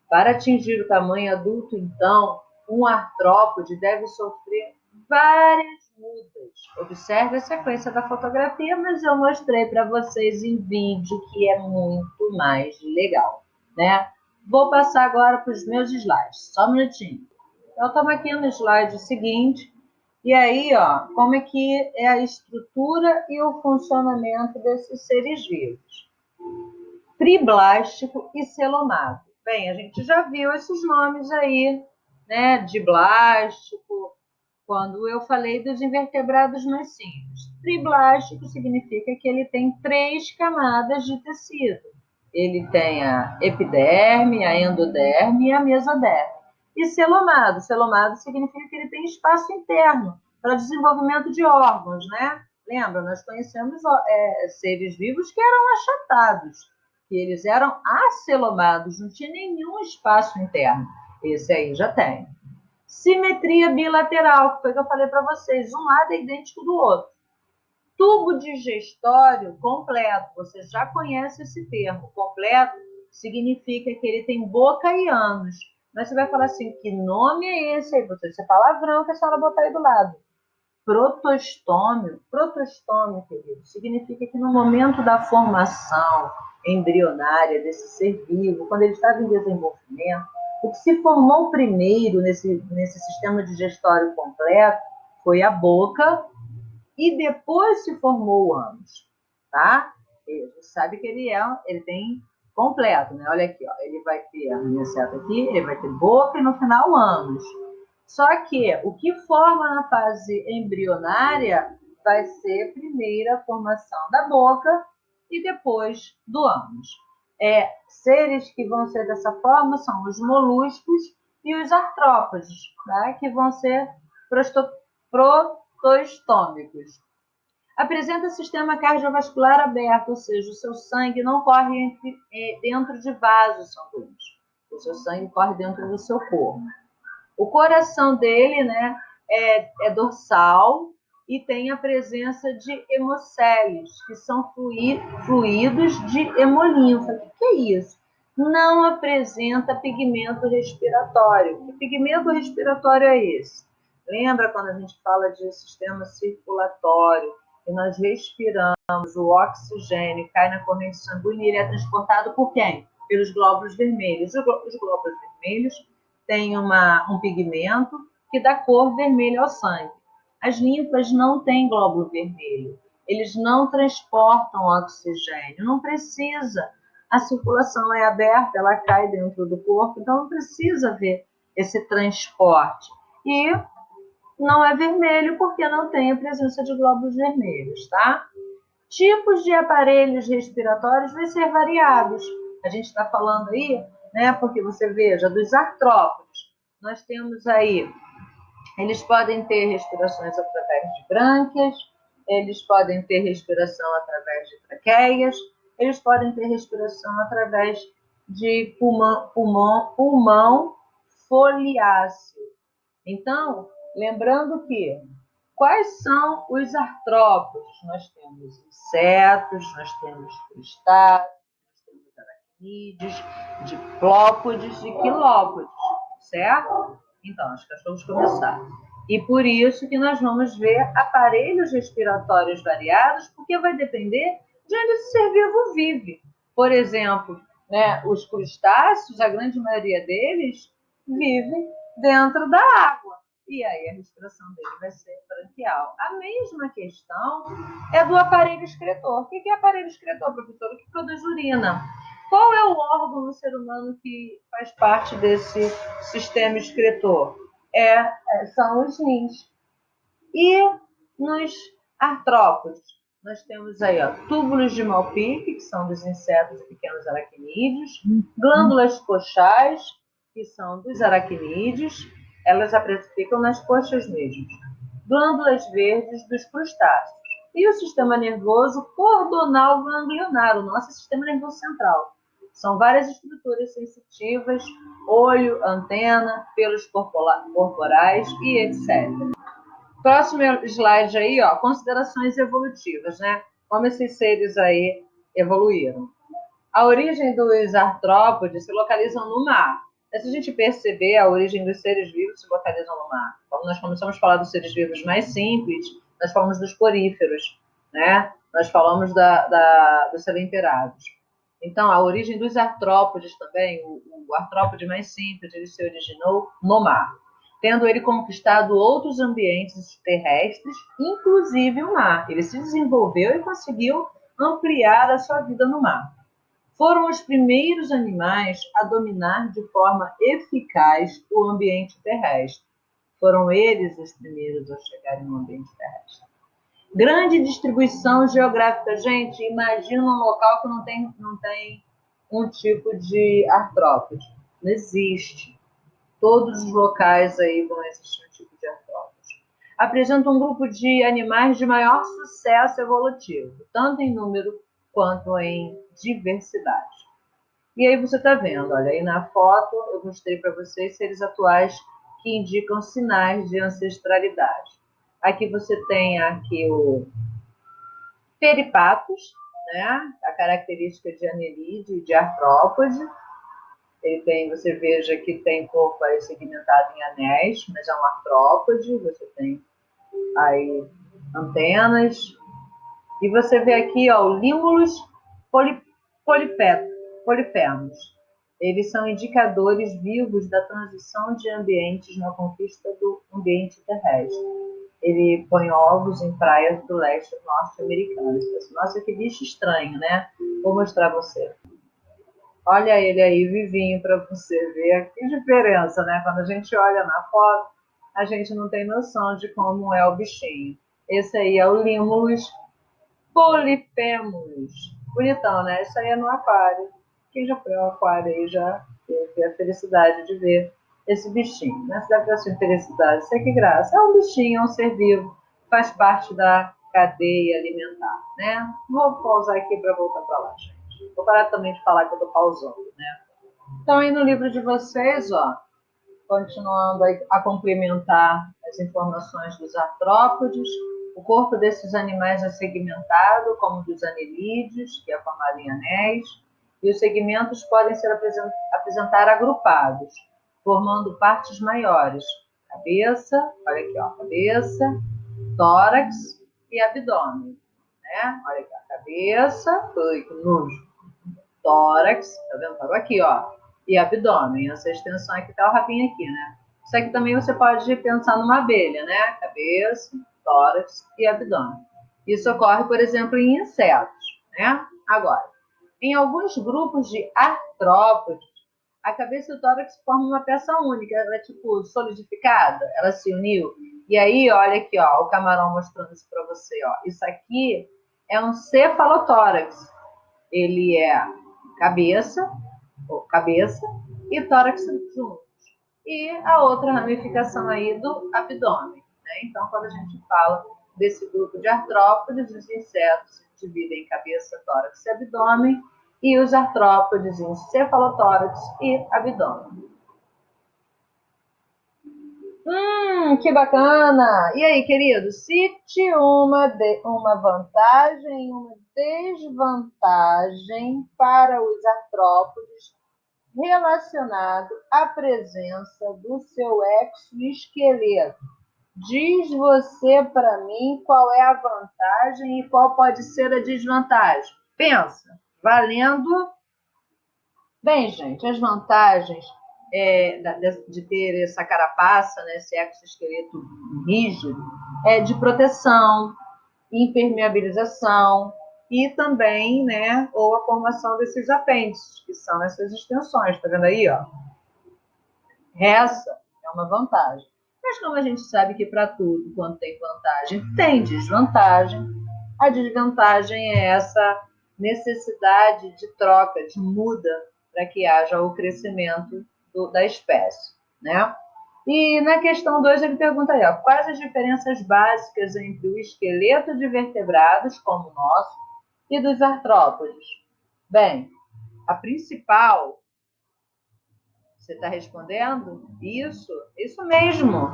Para atingir o tamanho adulto, então, um artrópode deve sofrer várias mudas. Observe a sequência da fotografia, mas eu mostrei para vocês em vídeo, que é muito mais legal, né? vou passar agora para os meus slides. Só um minutinho. Então, estamos aqui no slide seguinte. E aí, ó, como é que é a estrutura e o funcionamento desses seres vivos? Triblástico e celomado. Bem, a gente já viu esses nomes aí, né? Diblástico, quando eu falei dos invertebrados macios. Triblástico significa que ele tem 3 camadas de tecido. Ele tem a epiderme, a endoderme e a mesoderme. E celomado. Celomado significa que ele tem espaço interno para desenvolvimento de órgãos, né? Lembra, nós conhecemos seres vivos que eram achatados, que eles eram acelomados, não tinha nenhum espaço interno. Esse aí já tem. Simetria bilateral, que foi o que eu falei para vocês. Um lado é idêntico do outro. Tubo digestório completo. Você já conhece esse termo. Completo significa que ele tem boca e ânus. Mas você vai falar assim, que nome é esse aí? Você é palavrão que a senhora botar aí do lado. Protostômio. Protostômio, querido, significa que no momento da formação embrionária desse ser vivo, quando ele estava em desenvolvimento, o que se formou primeiro nesse sistema digestório completo foi a boca e depois se formou o ânus, tá? A gente sabe que ele tem completo, né? Olha aqui, ó, ele vai ter a minha seta aqui, ele vai ter boca e no final ânus. Só que o que forma na fase embrionária vai ser primeiro a formação da boca e depois do ânus. Seres que vão ser dessa forma são os moluscos e os artrópodes, né, que vão ser protostômicos. Apresenta sistema cardiovascular aberto, ou seja, o seu sangue não corre dentro de vasos sanguíneos. O seu sangue corre dentro do seu corpo. O coração dele, né, é dorsal e tem a presença de hemocélios, que são fluidos de hemolinfa. O que é isso? Não apresenta pigmento respiratório. Que pigmento respiratório é esse? Lembra quando a gente fala de sistema circulatório, que nós respiramos, o oxigênio cai na corrente sanguínea e ele é transportado por quem? Pelos glóbulos vermelhos. Os glóbulos vermelhos têm um pigmento que dá cor vermelha ao sangue. As linfas não têm glóbulo vermelho. Eles não transportam oxigênio. Não precisa. A circulação é aberta, ela cai dentro do corpo, então não precisa ver esse transporte. E não é vermelho porque não tem a presença de glóbulos vermelhos, tá? Tipos de aparelhos respiratórios vão ser variados. A gente está falando aí, né? Porque você veja, dos artrópodes, nós temos aí, eles podem ter respirações através de brânquias, eles podem ter respiração através de traqueias, eles podem ter respiração através de pulmão foliáceo. Então, lembrando que quais são os artrópodes? Nós temos insetos, nós temos crustáceos, nós temos aracnídeos, diplópodes e quilópodes, certo? Então, acho que vamos começar. E por isso que nós vamos ver aparelhos respiratórios variados, porque vai depender de onde esse ser vivo vive. Por exemplo, né, os crustáceos, a grande maioria deles, vive dentro da água. E aí a respiração dele vai ser branquial. A mesma questão é do aparelho excretor. O que é aparelho excretor, professor? O que produz urina? Qual é o órgão do ser humano que faz parte desse sistema excretor? São os rins. E nos artrópodes, nós temos aí, ó, túbulos de Malpighi, que são dos insetos e pequenos aracnídeos, glândulas coxais, que são dos aracnídeos, elas ficam nas coxas mesmo. Glândulas verdes dos crustáceos. E o sistema nervoso cordonal ganglionar, o nosso sistema nervoso central. São várias estruturas sensitivas, olho, antena, pelos corporais e etc. Próximo slide aí, ó, considerações evolutivas, né? Como esses seres aí evoluíram. A origem dos artrópodes se localizam no mar. Se a gente perceber, a origem dos seres vivos se localizam no mar. Como nós começamos a falar dos seres vivos mais simples, nós falamos dos poríferos, né? Nós falamos dos sedenterados. Então, a origem dos artrópodes também, o artrópode mais simples, ele se originou no mar, tendo ele conquistado outros ambientes terrestres, inclusive o mar. Ele se desenvolveu e conseguiu ampliar a sua vida no mar. Foram os primeiros animais a dominar de forma eficaz o ambiente terrestre. Foram eles os primeiros a chegarem no ambiente terrestre. Grande distribuição geográfica. Gente, imagina um local que não tem um tipo de artrópode. Não existe. Todos os locais aí vão existir um tipo de artrópode. Apresenta um grupo de animais de maior sucesso evolutivo, tanto em número quanto em diversidade. E aí você está vendo, olha, aí na foto eu mostrei para vocês seres atuais que indicam sinais de ancestralidade. Aqui você tem aqui o peripatos, né? A característica de anelídeo e de artrópode. Ele tem, você veja que tem corpo aí segmentado em anéis, mas é um artrópode. Você tem aí antenas. E você vê aqui, ó, o límulus polifemos. Eles são indicadores vivos da transição de ambientes na conquista do ambiente terrestre. Ele põe ovos em praias do leste norte-americano. Nossa, que bicho estranho, né? Vou mostrar pra você. Olha ele aí, vivinho, para você ver que diferença, né? Quando a gente olha na foto, a gente não tem noção de como é o bichinho. Esse aí é o Limulus polifemus. Bonitão, né? Isso aí é no aquário. Quem já foi ao aquário aí já teve a felicidade de ver esse bichinho, né? Você deve ter a sua felicidade. Isso é que graça. É um bichinho, é um ser vivo, faz parte da cadeia alimentar, né? Vou pausar aqui para voltar para lá, gente. Vou parar também de falar que eu estou pausando, né? Então, aí no livro de vocês, ó, continuando a complementar as informações dos artrópodes, o corpo desses animais é segmentado, como o dos anelídeos, que é formado em anéis, e os segmentos podem ser apresentar agrupados, formando partes maiores. Cabeça, olha aqui, ó, cabeça, tórax e abdômen. Né? Olha aqui, ó, cabeça, que nojo. Tórax, tá vendo? Parou aqui, ó. E abdômen. Essa extensão aqui tá o rabinho aqui, né? Isso aqui também você pode pensar numa abelha, né? Cabeça, tórax e abdômen. Isso ocorre, por exemplo, em insetos, né? Agora, em alguns grupos de artrópodes, a cabeça e o tórax formam uma peça única. Ela é tipo solidificada, ela se uniu. E aí, olha aqui, ó, o camarão mostrando isso para você, ó. Isso aqui é um cefalotórax. Ele é cabeça e tórax juntos. E a outra ramificação aí do abdômen. Né? Então, quando a gente fala desse grupo de artrópodes, os insetos se dividem em cabeça, tórax e abdômen, e os artrópodes em cefalotórax e abdômen. Que bacana! E aí, querido, cite uma vantagem e uma desvantagem para os artrópodes relacionado à presença do seu exoesqueleto. Diz você para mim qual é a vantagem e qual pode ser a desvantagem. Pensa, valendo. Bem, gente, as vantagens de ter essa carapaça, né, esse exoesqueleto rígido, é de proteção, impermeabilização e também, né, ou a formação desses apêndices, que são essas extensões, tá vendo aí, ó? Essa é uma vantagem. Mas como a gente sabe que para tudo, quando tem vantagem, tem desvantagem, a desvantagem é essa necessidade de troca, de muda, para que haja o crescimento da espécie, né? E na questão 2 ele pergunta aí, ó, quais as diferenças básicas entre o esqueleto de vertebrados, como o nosso, e dos artrópodes? Bem, a principal, você está respondendo? Isso mesmo,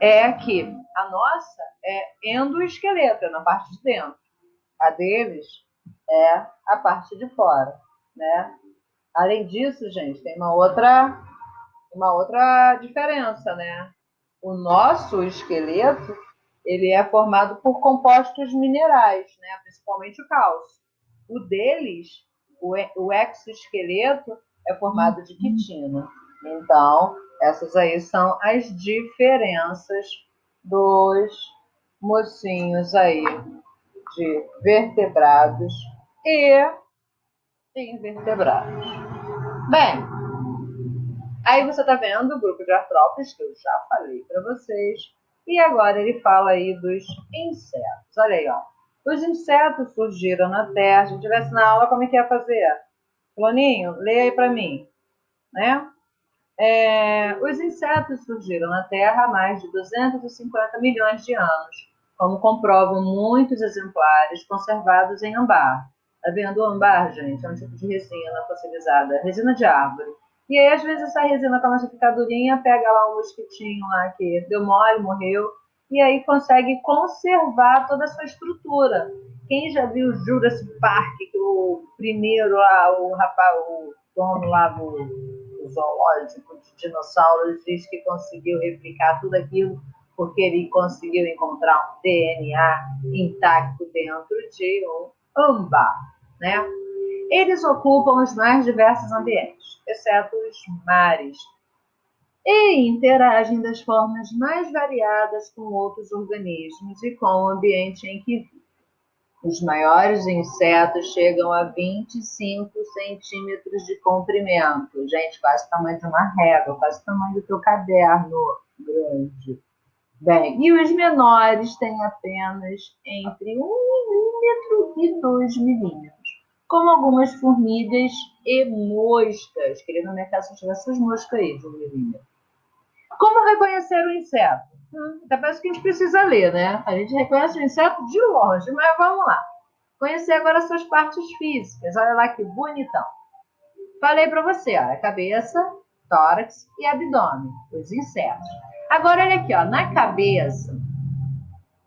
é que a nossa é endoesqueleto, é na parte de dentro. A deles é a parte de fora, né? Além disso, gente, tem uma outra diferença, né? O nosso esqueleto, ele é formado por compostos minerais, né? Principalmente o cálcio. O deles O exoesqueleto é formado de quitina. Então, essas aí são as diferenças dos mocinhos aí de vertebrados e invertebrados. Bem, aí você está vendo o grupo de artrópodes, que eu já falei para vocês, e agora ele fala aí dos insetos. Olha aí, ó. Os insetos surgiram na Terra. Se eu estivesse na aula, como é que ia fazer? Floninho, lê aí para mim, né? Os insetos surgiram na Terra há mais de 250 milhões de anos, como comprovam muitos exemplares conservados em ambar. Tá vendo o ambar, gente? É um tipo de resina fossilizada, resina de árvore. E aí, às vezes, essa resina começa a ficar durinha, pega lá um mosquitinho lá que deu mole, morreu, e aí consegue conservar toda a sua estrutura. Quem já viu Jurassic Park, que o primeiro lá, o dono lá do zoológico de dinossauros diz que conseguiu replicar tudo aquilo porque ele conseguiu encontrar um DNA intacto dentro de um ambar, né? Eles ocupam os mais diversos ambientes, exceto os mares, e interagem das formas mais variadas com outros organismos e com o ambiente em que vivem. Os maiores insetos chegam a 25 centímetros de comprimento. Gente, quase o tamanho de uma régua, quase o tamanho do teu caderno grande. Bem, e os menores têm apenas entre 1 milímetro e 2 milímetros, como algumas formigas e moscas. Queria no mercado se tivesse essas moscas aí de 1 milímetro. Como reconhecer o inseto? Até parece que a gente precisa ler, né? A gente reconhece o inseto de longe, mas vamos lá. Conhecer agora suas partes físicas. Olha lá que bonitão. Falei para você, ó, cabeça, tórax e abdômen, os insetos. Agora olha aqui, ó, na cabeça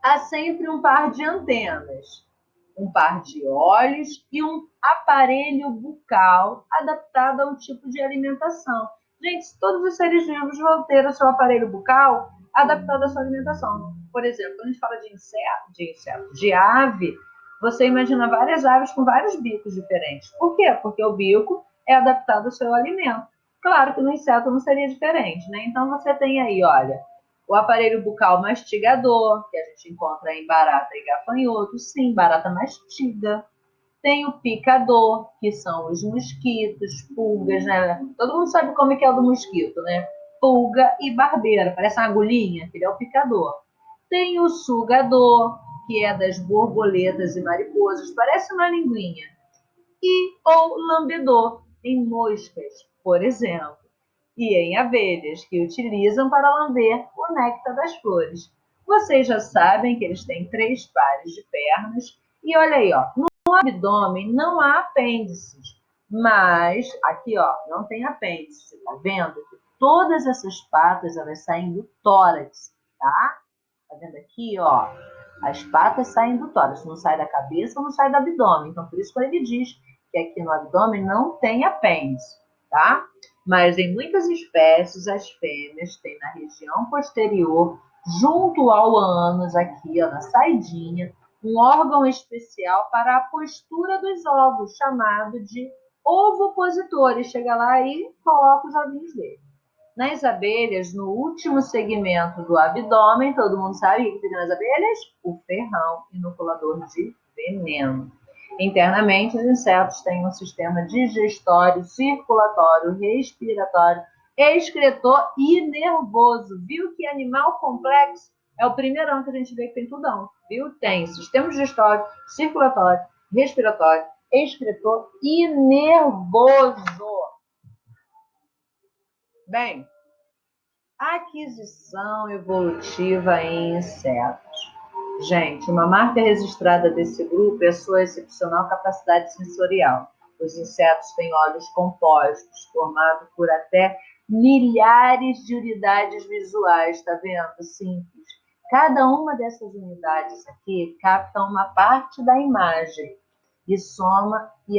há sempre um par de antenas, um par de olhos e um aparelho bucal adaptado a um tipo de alimentação. Gente, todos os seres vivos vão ter o seu aparelho bucal adaptado à sua alimentação. Por exemplo, quando a gente fala de ave, você imagina várias aves com vários bicos diferentes. Por quê? Porque o bico é adaptado ao seu alimento. Claro que no inseto não seria diferente, né? Então você tem aí, olha, o aparelho bucal mastigador, que a gente encontra em barata e gafanhoto. Sim, barata mastiga. Tem o picador, que são os mosquitos, pulgas, né? Todo mundo sabe como é que é o do mosquito, né? Pulga e barbeira, parece uma agulhinha, ele é o picador. Tem o sugador, que é das borboletas e mariposas, parece uma linguinha. E o lambedor, em moscas, por exemplo. E em abelhas, que utilizam para lamber o néctar das flores. Vocês já sabem que eles têm 3 pares de pernas. E olha aí, ó, no abdômen não há apêndices, mas aqui, ó, não tem apêndice, tá vendo? Todas essas patas, elas saem do tórax, tá? Tá vendo aqui, ó? As patas saem do tórax, não sai da cabeça, não sai do abdômen. Então, por isso que ele diz que aqui no abdômen não tem apêndice, tá? Mas em muitas espécies, as fêmeas têm na região posterior, junto ao ânus, aqui, ó, na saidinha, um órgão especial para a postura dos ovos, chamado de ovopositor. E chega lá e coloca os ovinhos dele. Nas abelhas, no último segmento do abdômen, todo mundo sabe o que fica nas abelhas? O ferrão inoculador de veneno. Internamente, os insetos têm um sistema digestório, circulatório, respiratório, excretor e nervoso. Viu que animal complexo? É o primeirão que a gente vê que tem tudão. Viu? Tem sistema digestório, circulatório, respiratório, excretor e nervoso. Bem, aquisição evolutiva em insetos. Gente, uma marca registrada desse grupo é a sua excepcional capacidade sensorial. Os insetos têm olhos compostos, formados por até milhares de unidades visuais, tá vendo? Simples. Cada uma dessas unidades aqui capta uma parte da imagem e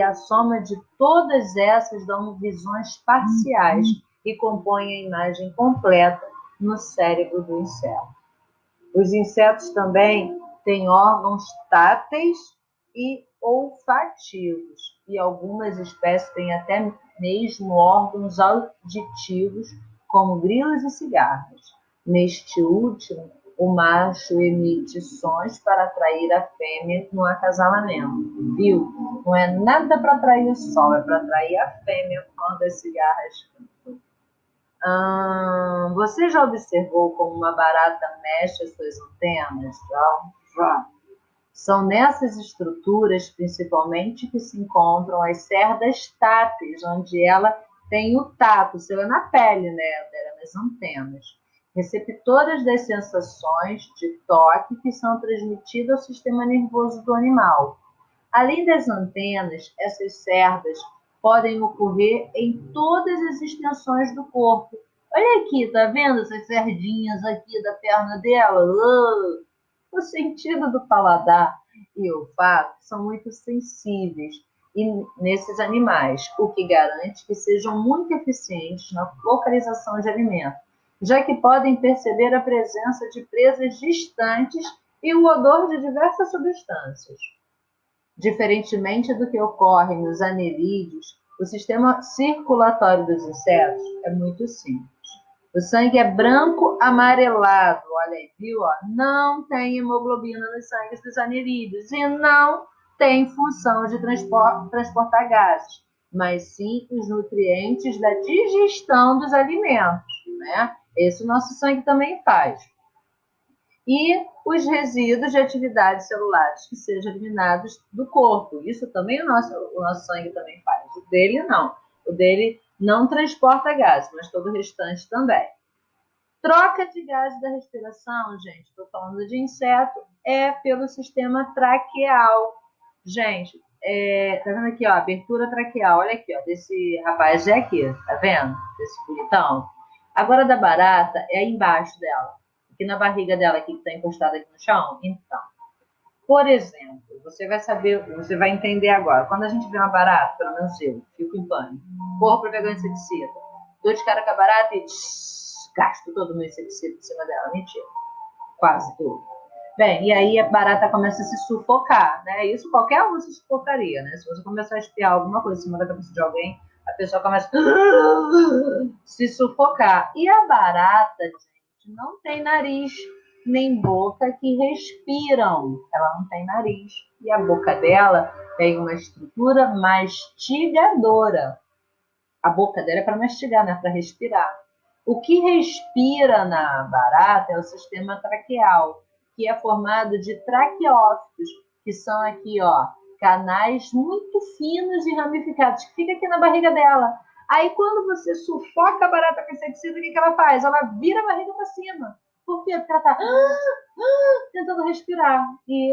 a soma de todas essas dão visões parciais e compõem a imagem completa no cérebro do inseto. Os insetos também têm órgãos táteis e olfativos e algumas espécies têm até mesmo órgãos auditivos, como grilos e cigarras. Neste último, o macho emite sons para atrair a fêmea no acasalamento. Viu? Não é nada para atrair o sol, é para atrair a fêmea quando as cigarras cantam. Você já observou como uma barata mexe as suas antenas? Já. São nessas estruturas, principalmente, que se encontram as cerdas táteis, onde ela tem o tato, o seu é na pele, né? Nas antenas. Receptoras das sensações de toque que são transmitidas ao sistema nervoso do animal. Além das antenas, essas cerdas podem ocorrer em todas as extensões do corpo. Olha aqui, tá vendo essas cerdinhas aqui da perna dela? O sentido do paladar e olfato são muito sensíveis nesses animais, o que garante que sejam muito eficientes na localização de alimentos, já que podem perceber a presença de presas distantes e o odor de diversas substâncias. Diferentemente do que ocorre nos anelídeos, o sistema circulatório dos insetos é muito simples. O sangue é branco amarelado, olha aí, viu? Não tem hemoglobina nos sangues dos anelídeos e não tem função de transportar gases, mas sim os nutrientes da digestão dos alimentos, né? Esse o nosso sangue também faz. E os resíduos de atividades celulares que sejam eliminados do corpo. Isso também o nosso sangue também faz. O dele não. O dele não transporta gases, mas todo o restante também. Troca de gases da respiração, gente, estou falando de inseto, é pelo sistema traqueal. Gente, tá vendo aqui, ó, abertura traqueal, olha aqui, ó, desse rapaz é aqui, tá vendo? Desse bonitão. Agora da barata é aí embaixo dela, aqui na barriga dela, aqui que está encostada aqui no chão. Então, por exemplo, você vai saber, você vai entender agora. Quando a gente vê uma barata, pelo menos eu, fico em pânico, corro para pegar inseticida, dou de cara com a barata e gasto todo o meu inseticida em cima dela. Mentira, quase tudo. Bem, e aí a barata começa a se sufocar, né? Isso qualquer um se sufocaria, né? Se você começar a espiar alguma coisa em cima da cabeça de alguém, a pessoa começa a se sufocar. E a barata, gente, não tem nariz nem boca que respiram. Ela não tem nariz. E a boca dela tem uma estrutura mastigadora. A boca dela é para mastigar, não é para respirar. O que respira na barata é o sistema traqueal, que é formado de traqueófitos, que são aqui, ó, canais muito finos e ramificados, que fica aqui na barriga dela. Aí, quando você sufoca a barata com inseticida, o que ela faz? Ela vira a barriga para cima. Por quê? Porque ela está tentando respirar. E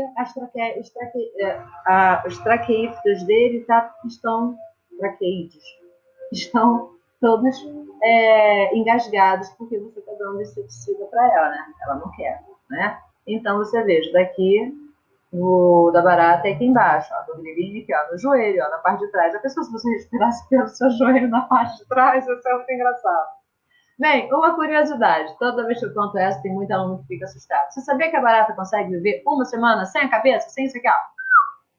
os traqueífitos dele estão todos engasgados, porque você está dando inseticida para ela, né? Ela não quer, né? Então, você veja, daqui, da barata é aqui embaixo, ó, do grilinho aqui, ó, no joelho, ó, na parte de trás. A pessoa, se você respirasse pelo seu joelho na parte de trás, isso é muito engraçado. Bem, uma curiosidade, toda vez que eu conto essa, tem muito aluno que fica assustado. Você sabia que a barata consegue viver uma semana sem a cabeça, sem isso aqui, ó?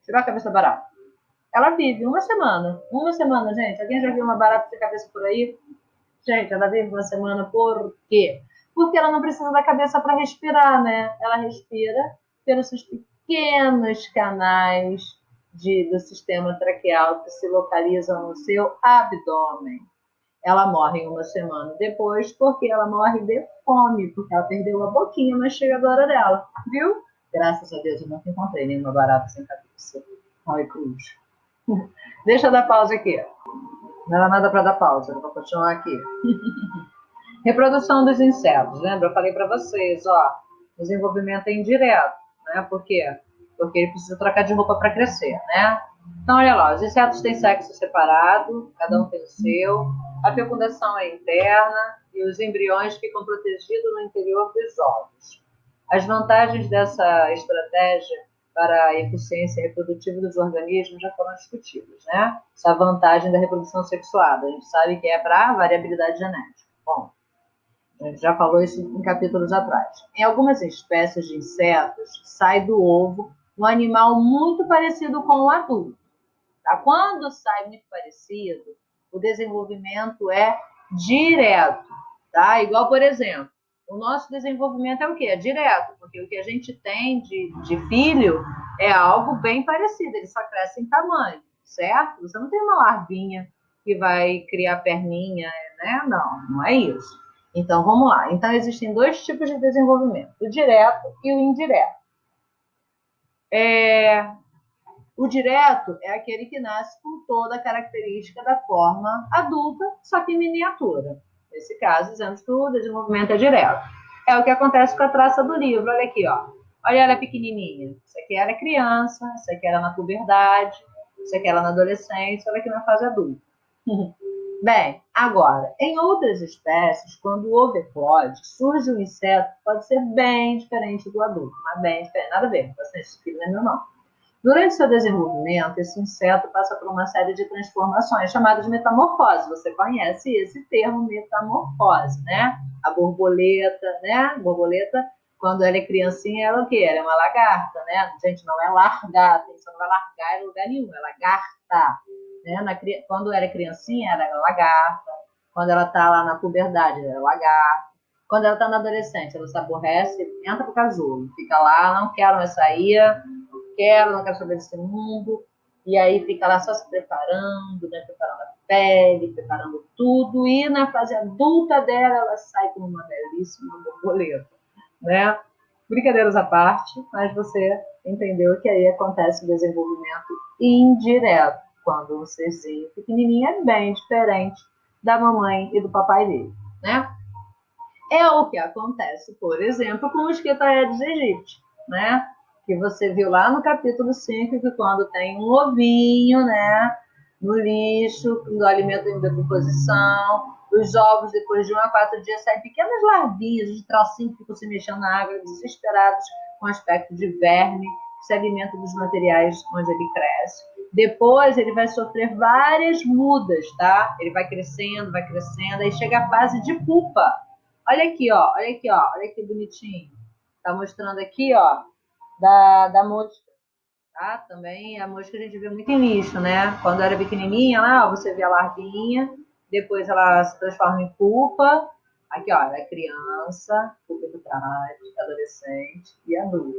Tirou a cabeça da barata. Ela vive uma semana, gente. Alguém já viu uma barata sem cabeça por aí? Gente, ela vive uma semana por quê? Porque ela não precisa da cabeça para respirar, né? Ela respira pelos seus pequenos canais do sistema traqueal que se localizam no seu abdômen. Ela morre uma semana depois porque ela morre de fome, porque ela perdeu a boquinha mastigadora dela, viu? Graças a Deus eu nunca encontrei nenhuma barata sem cabeça. Ai, cruz. Deixa eu dar pausa aqui. Não era nada para dar pausa, eu vou continuar aqui. Reprodução dos insetos, lembra? Eu falei para vocês, ó, desenvolvimento é indireto, né? Por quê? Porque ele precisa trocar de roupa para crescer, né? Então, olha lá, os insetos têm sexo separado, cada um tem o seu, a fecundação é interna e os embriões ficam protegidos no interior dos ovos. As vantagens dessa estratégia para a eficiência reprodutiva dos organismos já foram discutidas, né? Essa vantagem da reprodução sexuada, a gente sabe que é para a variabilidade genética. Bom, a gente já falou isso em capítulos atrás. Em algumas espécies de insetos, sai do ovo um animal muito parecido com o adulto. Tá? Quando sai muito parecido, o desenvolvimento é direto. Tá? Igual, por exemplo, o nosso desenvolvimento é o quê? É direto, porque o que a gente tem de filho é algo bem parecido, ele só cresce em tamanho, certo? Você não tem uma larvinha que vai criar perninha, né? Não é isso. Então, vamos lá. Então, existem dois tipos de desenvolvimento, o direto e o indireto. O direto é aquele que nasce com toda a característica da forma adulta, só que em miniatura. Nesse caso, dizemos que o desenvolvimento é direto. É o que acontece com a traça do livro. Olha aqui, ó. Olha ela pequenininha. Isso aqui era criança, isso aqui era na puberdade, isso aqui era na adolescência, olha aqui na fase adulta. Bem, agora, em outras espécies, quando o eclode, surge um inseto que pode ser bem diferente do adulto, mas bem diferente, nada a ver, esse filho não é meu não. Durante seu desenvolvimento, esse inseto passa por uma série de transformações chamadas de metamorfose. Você conhece esse termo, metamorfose, né? A borboleta, né? Borboleta, quando ela é criancinha, ela é o quê? Ela é uma lagarta, né? Gente, não é largata, você não vai largar em lugar nenhum, é lagarta. Né? Quando ela é criancinha, ela é lagarta. Quando ela está lá na puberdade, ela é lagarta. Quando ela está na adolescente, ela se aborrece, entra pro casulo, fica lá, não quero mais sair, não quero saber desse mundo, e aí fica lá só se preparando, né, preparando a pele, preparando tudo, e na fase adulta dela, ela sai como uma belíssima borboleta, né? Brincadeiras à parte, mas você entendeu que aí acontece o desenvolvimento indireto, quando o serzinho pequenininho é bem diferente da mamãe e do papai dele, né? É o que acontece, por exemplo, com os Quetaedes egípcios, né? Que você viu lá no capítulo 5, que quando tem um ovinho, né, no lixo, do alimento em decomposição, os ovos, depois de 1 a 4 dias, saem pequenas larvinhas de trocinho que ficam se mexendo na água, desesperados, com aspecto de verme, que se alimenta dos materiais onde ele cresce. Depois ele vai sofrer várias mudas, tá? Ele vai crescendo, aí chega a fase de pupa. Olha aqui, ó, olha que bonitinho. Tá mostrando aqui, ó, da mosca, tá? Também a mosca a gente vê muito em lixo, né? Quando era pequenininha, lá, ó, você vê a larvinha, depois ela se transforma em pupa. Aqui, ó, ela é criança, puberdade, adolescente e adulto.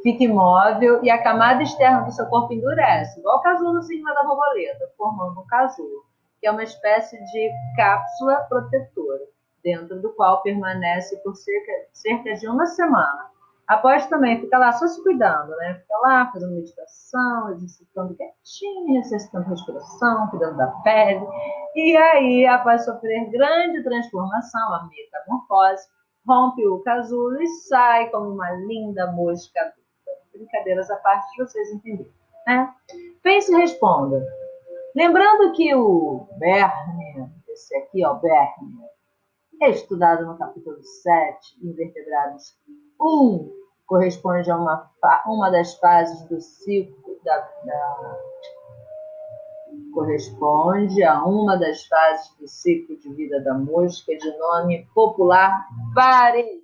Fica imóvel e a camada externa do seu corpo endurece, igual o casulo em cima da borboleta, formando um casulo, que é uma espécie de cápsula protetora, dentro do qual permanece por cerca de 1 semana. Após também fica lá só se cuidando, né? Fica lá fazendo meditação, exercitando quietinho, exercitando respiração, cuidando da pele. E aí, após sofrer grande transformação, a metamorfose, rompe o casulo e sai como uma linda mosca adulta. Brincadeiras à parte, vocês entenderam, né? Pense e responda. Lembrando que o Berne, esse aqui, ó, Berne, é estudado no capítulo 7, invertebrados 1, corresponde a uma das fases do ciclo corresponde a uma das fases do ciclo de vida da mosca, de nome popular varejeira.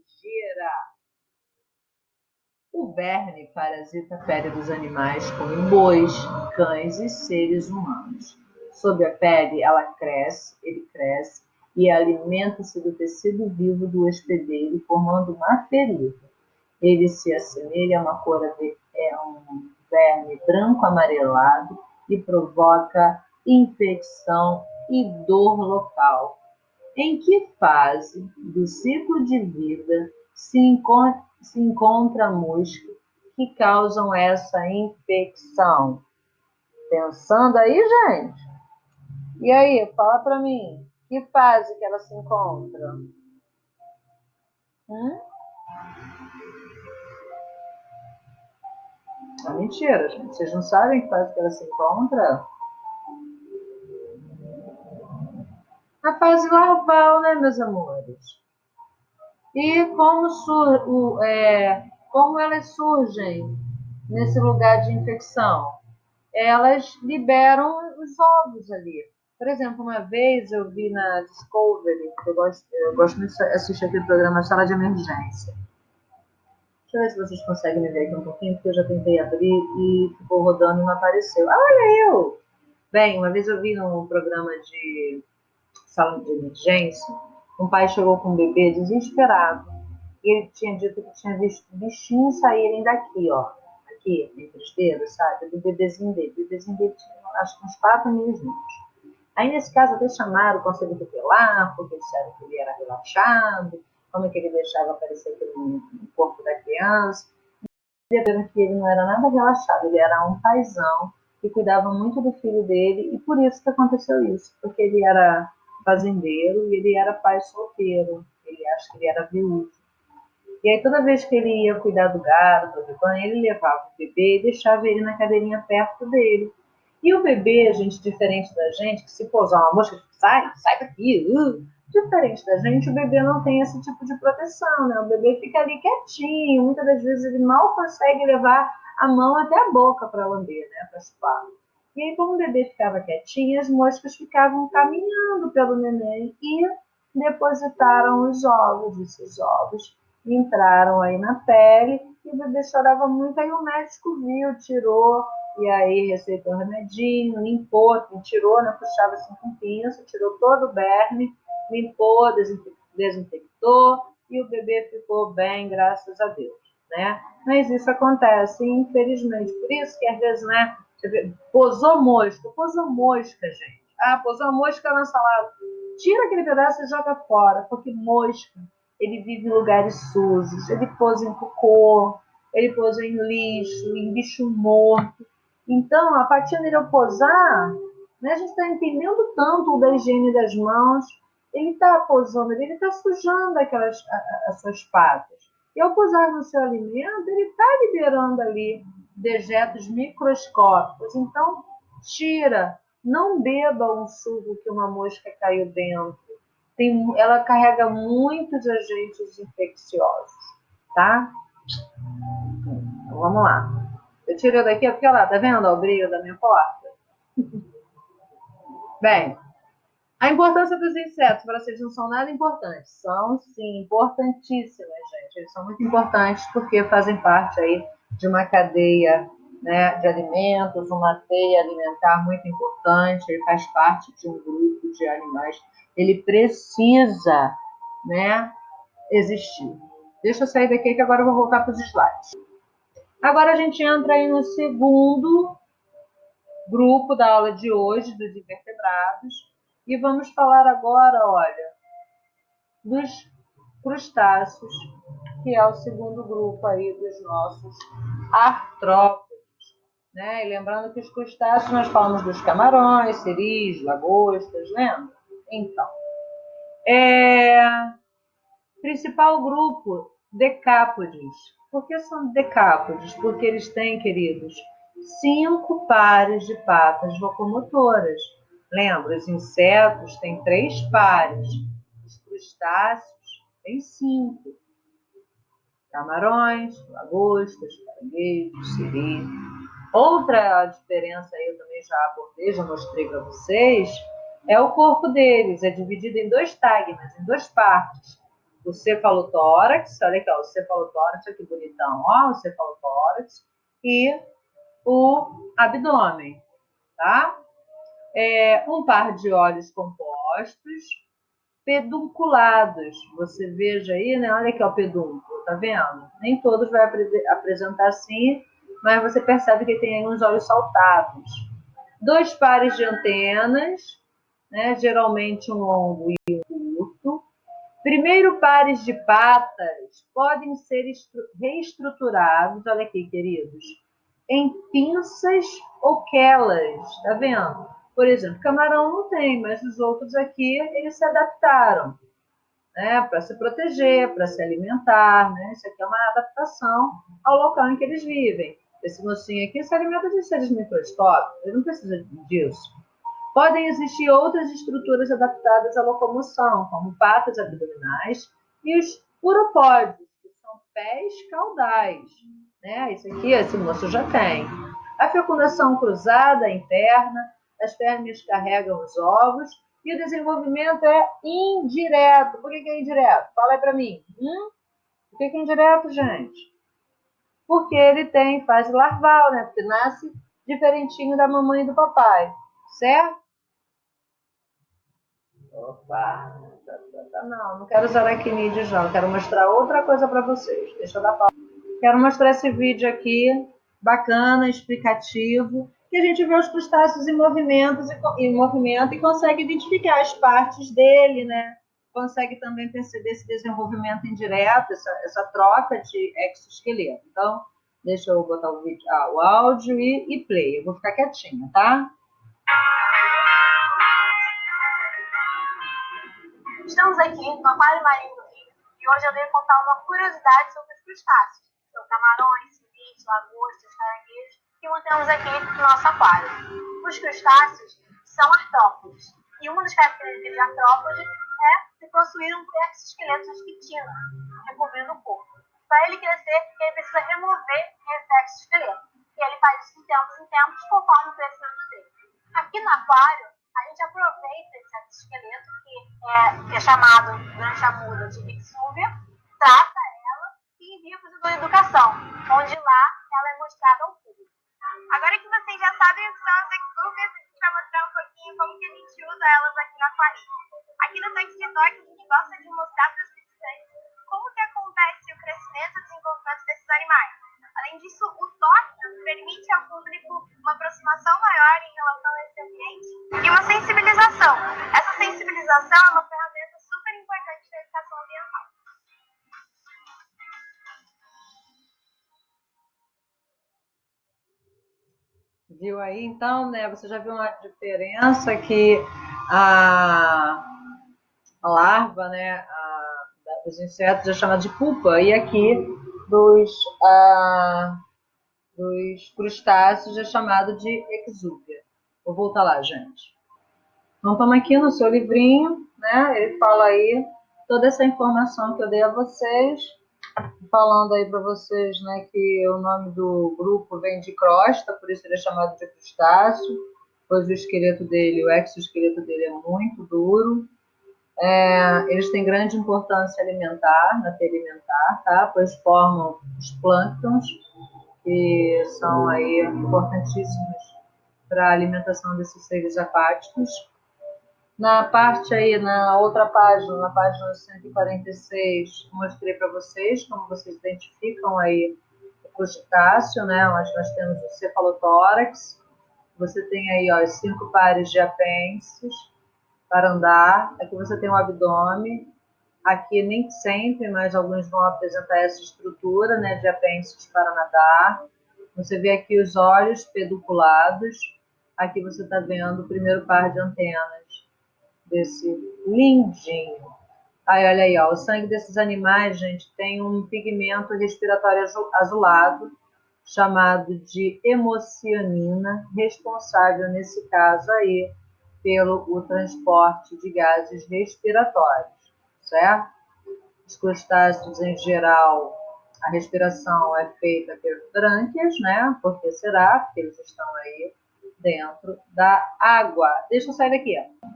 O verme parasita a pele dos animais como bois, cães e seres humanos. Sob a pele, ele cresce e alimenta-se do tecido vivo do hospedeiro, formando uma ferida. Ele se assemelha a um verme branco amarelado e provoca infecção e dor local. Em que fase do ciclo de vida se encontra a mosca que causam essa infecção? Pensando aí, gente? E aí, fala para mim, que fase que ela se encontra? É mentira, gente. Vocês não sabem que fase que ela se encontra? Na fase larval, né, meus amores? E como elas surgem nesse lugar de infecção? Elas liberam os ovos ali. Por exemplo, uma vez eu vi na Discovery, eu gosto muito de assistir aquele programa Sala de Emergência. Deixa eu ver se vocês conseguem me ver aqui um pouquinho, porque eu já tentei abrir e ficou rodando e não apareceu. Ah, olha eu! Bem, uma vez eu vi num programa de sala de emergência, um pai chegou com um bebê desesperado. E ele tinha dito que tinha visto bichinhos saírem daqui, ó. Aqui, entre os dedos, sabe? Do bebezinho dele. O bebezinho dele tinha, acho que uns 4 meses. Aí, nesse caso, até chamaram o conselho tutelar, porque disseram que ele era relaxado, como é que ele deixava aparecer no corpo da criança. E viram que ele não era nada relaxado, ele era um paizão que cuidava muito do filho dele, e por isso que aconteceu isso, porque ele era fazendeiro e ele era pai solteiro, ele acha que ele era viúvo. E aí, toda vez que ele ia cuidar do gado, do rebanho, ele levava o bebê e deixava ele na cadeirinha perto dele. E o bebê, gente, diferente da gente, que se pousar uma mosca, sai daqui, diferente da gente, o bebê não tem esse tipo de proteção, né? O bebê fica ali quietinho, muitas das vezes ele mal consegue levar a mão até a boca para lamber, né? Para chupar. E aí, como o bebê ficava quietinho, as moscas ficavam caminhando pelo neném e depositaram os ovos, esses ovos entraram aí na pele e o bebê chorava muito. Aí o médico viu, tirou, e aí receitou um remedinho, limpou, tirou, né, puxava assim com pinça, tirou todo o berne, limpou, desinfectou e o bebê ficou bem, graças a Deus, né? Mas isso acontece, infelizmente. Por isso que às vezes, né, posou mosca, gente. Ah, posou mosca na salada. Tira aquele pedaço e joga fora, porque mosca, ele vive em lugares sujos, ele pousa em cocô, ele pousa em lixo, em bicho morto. Então, a partir dele ao posar, né, a gente está entendendo tanto da higiene das mãos, ele está posando, ele está sujando as suas patas. E ao posar no seu alimento, ele está liberando ali dejetos microscópicos. Então, tira, não beba um suco que uma mosca caiu dentro. Ela carrega muitos agentes infecciosos, tá? Então, vamos lá. Eu tirei daqui, porque lá, tá vendo o brilho da minha porta? Bem, a importância dos insetos para vocês não são nada importantes. São, sim, importantíssimas, gente. Eles são muito importantes porque fazem parte aí de uma cadeia, né, de alimentos, uma teia alimentar muito importante. Ele faz parte de um grupo de animais. Ele precisa, né, existir. Deixa eu sair daqui que agora eu vou voltar para os slides. Agora a gente entra aí no segundo grupo da aula de hoje, dos invertebrados, e vamos falar agora, olha, dos crustáceos, que é o segundo grupo aí dos nossos artrópodes, né? E lembrando que os crustáceos nós falamos dos camarões, siris, lagostas, lembra? Então, principal grupo, decápodes. Por que são decápodes? Porque eles têm, queridos, 5 pares de patas locomotoras. Lembra, os insetos têm 3 pares, os crustáceos têm 5. Camarões, lagostas, caranguejos, siri. Outra diferença aí eu também já abordei, já mostrei para vocês, é o corpo deles. É dividido em 2 tagmas, em 2 partes. O cefalotórax, olha aqui, ó, o cefalotórax, olha que bonitão, ó, o cefalotórax, e o abdômen, tá? Um par de olhos compostos, pedunculados. Você veja aí, né? Olha aqui, ó, o pedúnculo, tá vendo? Nem todos vai apresentar assim, mas você percebe que tem aí uns olhos saltados. 2 pares de antenas, né? Geralmente um longo e um curto. Primeiro, pares de patas podem ser reestruturados, olha aqui, queridos, em pinças ou quelas, tá vendo? Por exemplo, camarão não tem, mas os outros aqui, eles se adaptaram, né, para se proteger, para se alimentar, né? Isso aqui é uma adaptação ao local em que eles vivem. Esse mocinho aqui se alimenta de seres microscópicos, ele não precisa disso. Podem existir outras estruturas adaptadas à locomoção, como patas abdominais e os uropódios, que são pés caudais, né? Isso aqui, esse moço já tem. A fecundação cruzada interna, as fêmeas carregam os ovos e o desenvolvimento é indireto. Por que é indireto? Fala aí para mim. Por que é indireto, gente? porque ele tem fase larval, né? Porque nasce diferentinho da mamãe e do papai, certo? Opa, não quero usar aracnídeos não, quero mostrar outra coisa para vocês. Deixa eu dar pausa. Quero mostrar esse vídeo aqui, bacana, explicativo, que a gente vê os crustáceos em movimento e consegue identificar as partes dele, né? Consegue também perceber esse desenvolvimento indireto, essa troca de exoesqueleto. Então, deixa eu botar o vídeo, o áudio e play. Eu vou ficar quietinha, tá? Estamos aqui no Aquário Marinho do Rio e hoje eu devo contar uma curiosidade sobre os crustáceos. São camarões, civetes, lagostas, caranguejos que mantemos aqui no nosso aquário. Os crustáceos são artrópodes e uma das características de artrópode é de possuir um exoesqueleto de quitina, recobrindo o corpo. Para ele crescer, ele precisa remover esse exoesqueleto e ele faz isso de tempos em tempos conforme o crescimento dele. Aqui no aquário, a gente aproveita esse exoesqueleto, que é chamado durante a muda de exúvia, trata ela e envia para o setor de educação, onde lá ela é mostrada ao público. Agora que vocês já sabem o que são as exúvias, a gente vai mostrar um pouquinho como que a gente usa elas aqui no aquário. Aqui no Tanque de Toque, a gente gosta de mostrar para os visitantes como que acontece o crescimento e o desenvolvimento desses animais. Além disso, o toque permite ao público uma aproximação maior em relação a esse ambiente e uma sensibilização. Essa sensibilização é uma ferramenta super importante da educação ambiental. Viu aí? Então, né, você já viu uma diferença que a larva, né, dos insetos é chamada de pupa, e aqui dos crustáceos é chamado de exúvia. Vou voltar lá, gente. Então, estamos aqui no seu livrinho, né? Ele fala aí toda essa informação que eu dei a vocês, falando aí para vocês, né, que o nome do grupo vem de crosta, por isso ele é chamado de crustáceo, pois o esqueleto dele, o exoesqueleto dele é muito duro. Eles têm grande importância alimentar, na cadeia alimentar, tá? Pois formam os plânctons, que são aí importantíssimos para a alimentação desses seres aquáticos. Na parte aí, na outra página, na página 146, mostrei para vocês como vocês identificam aí o crustáceo, né? Onde nós temos o cefalotórax. Você tem aí, ó, os 5 pares de apêndices para andar. Aqui você tem o abdômen. Aqui nem sempre, mas alguns vão apresentar essa estrutura, né, de apêndices para nadar. Você vê aqui os olhos pedunculados. Aqui você está vendo o primeiro par de antenas desse lindinho. Aí, olha aí, ó, o sangue desses animais, gente, tem um pigmento respiratório azulado, chamado de hemocianina, responsável, nesse caso aí, pelo transporte de gases respiratórios, certo? Os crustáceos, em geral, a respiração é feita pelos brânquias, né? Por que será? Porque eles estão aí dentro da água. Deixa eu sair daqui, ó.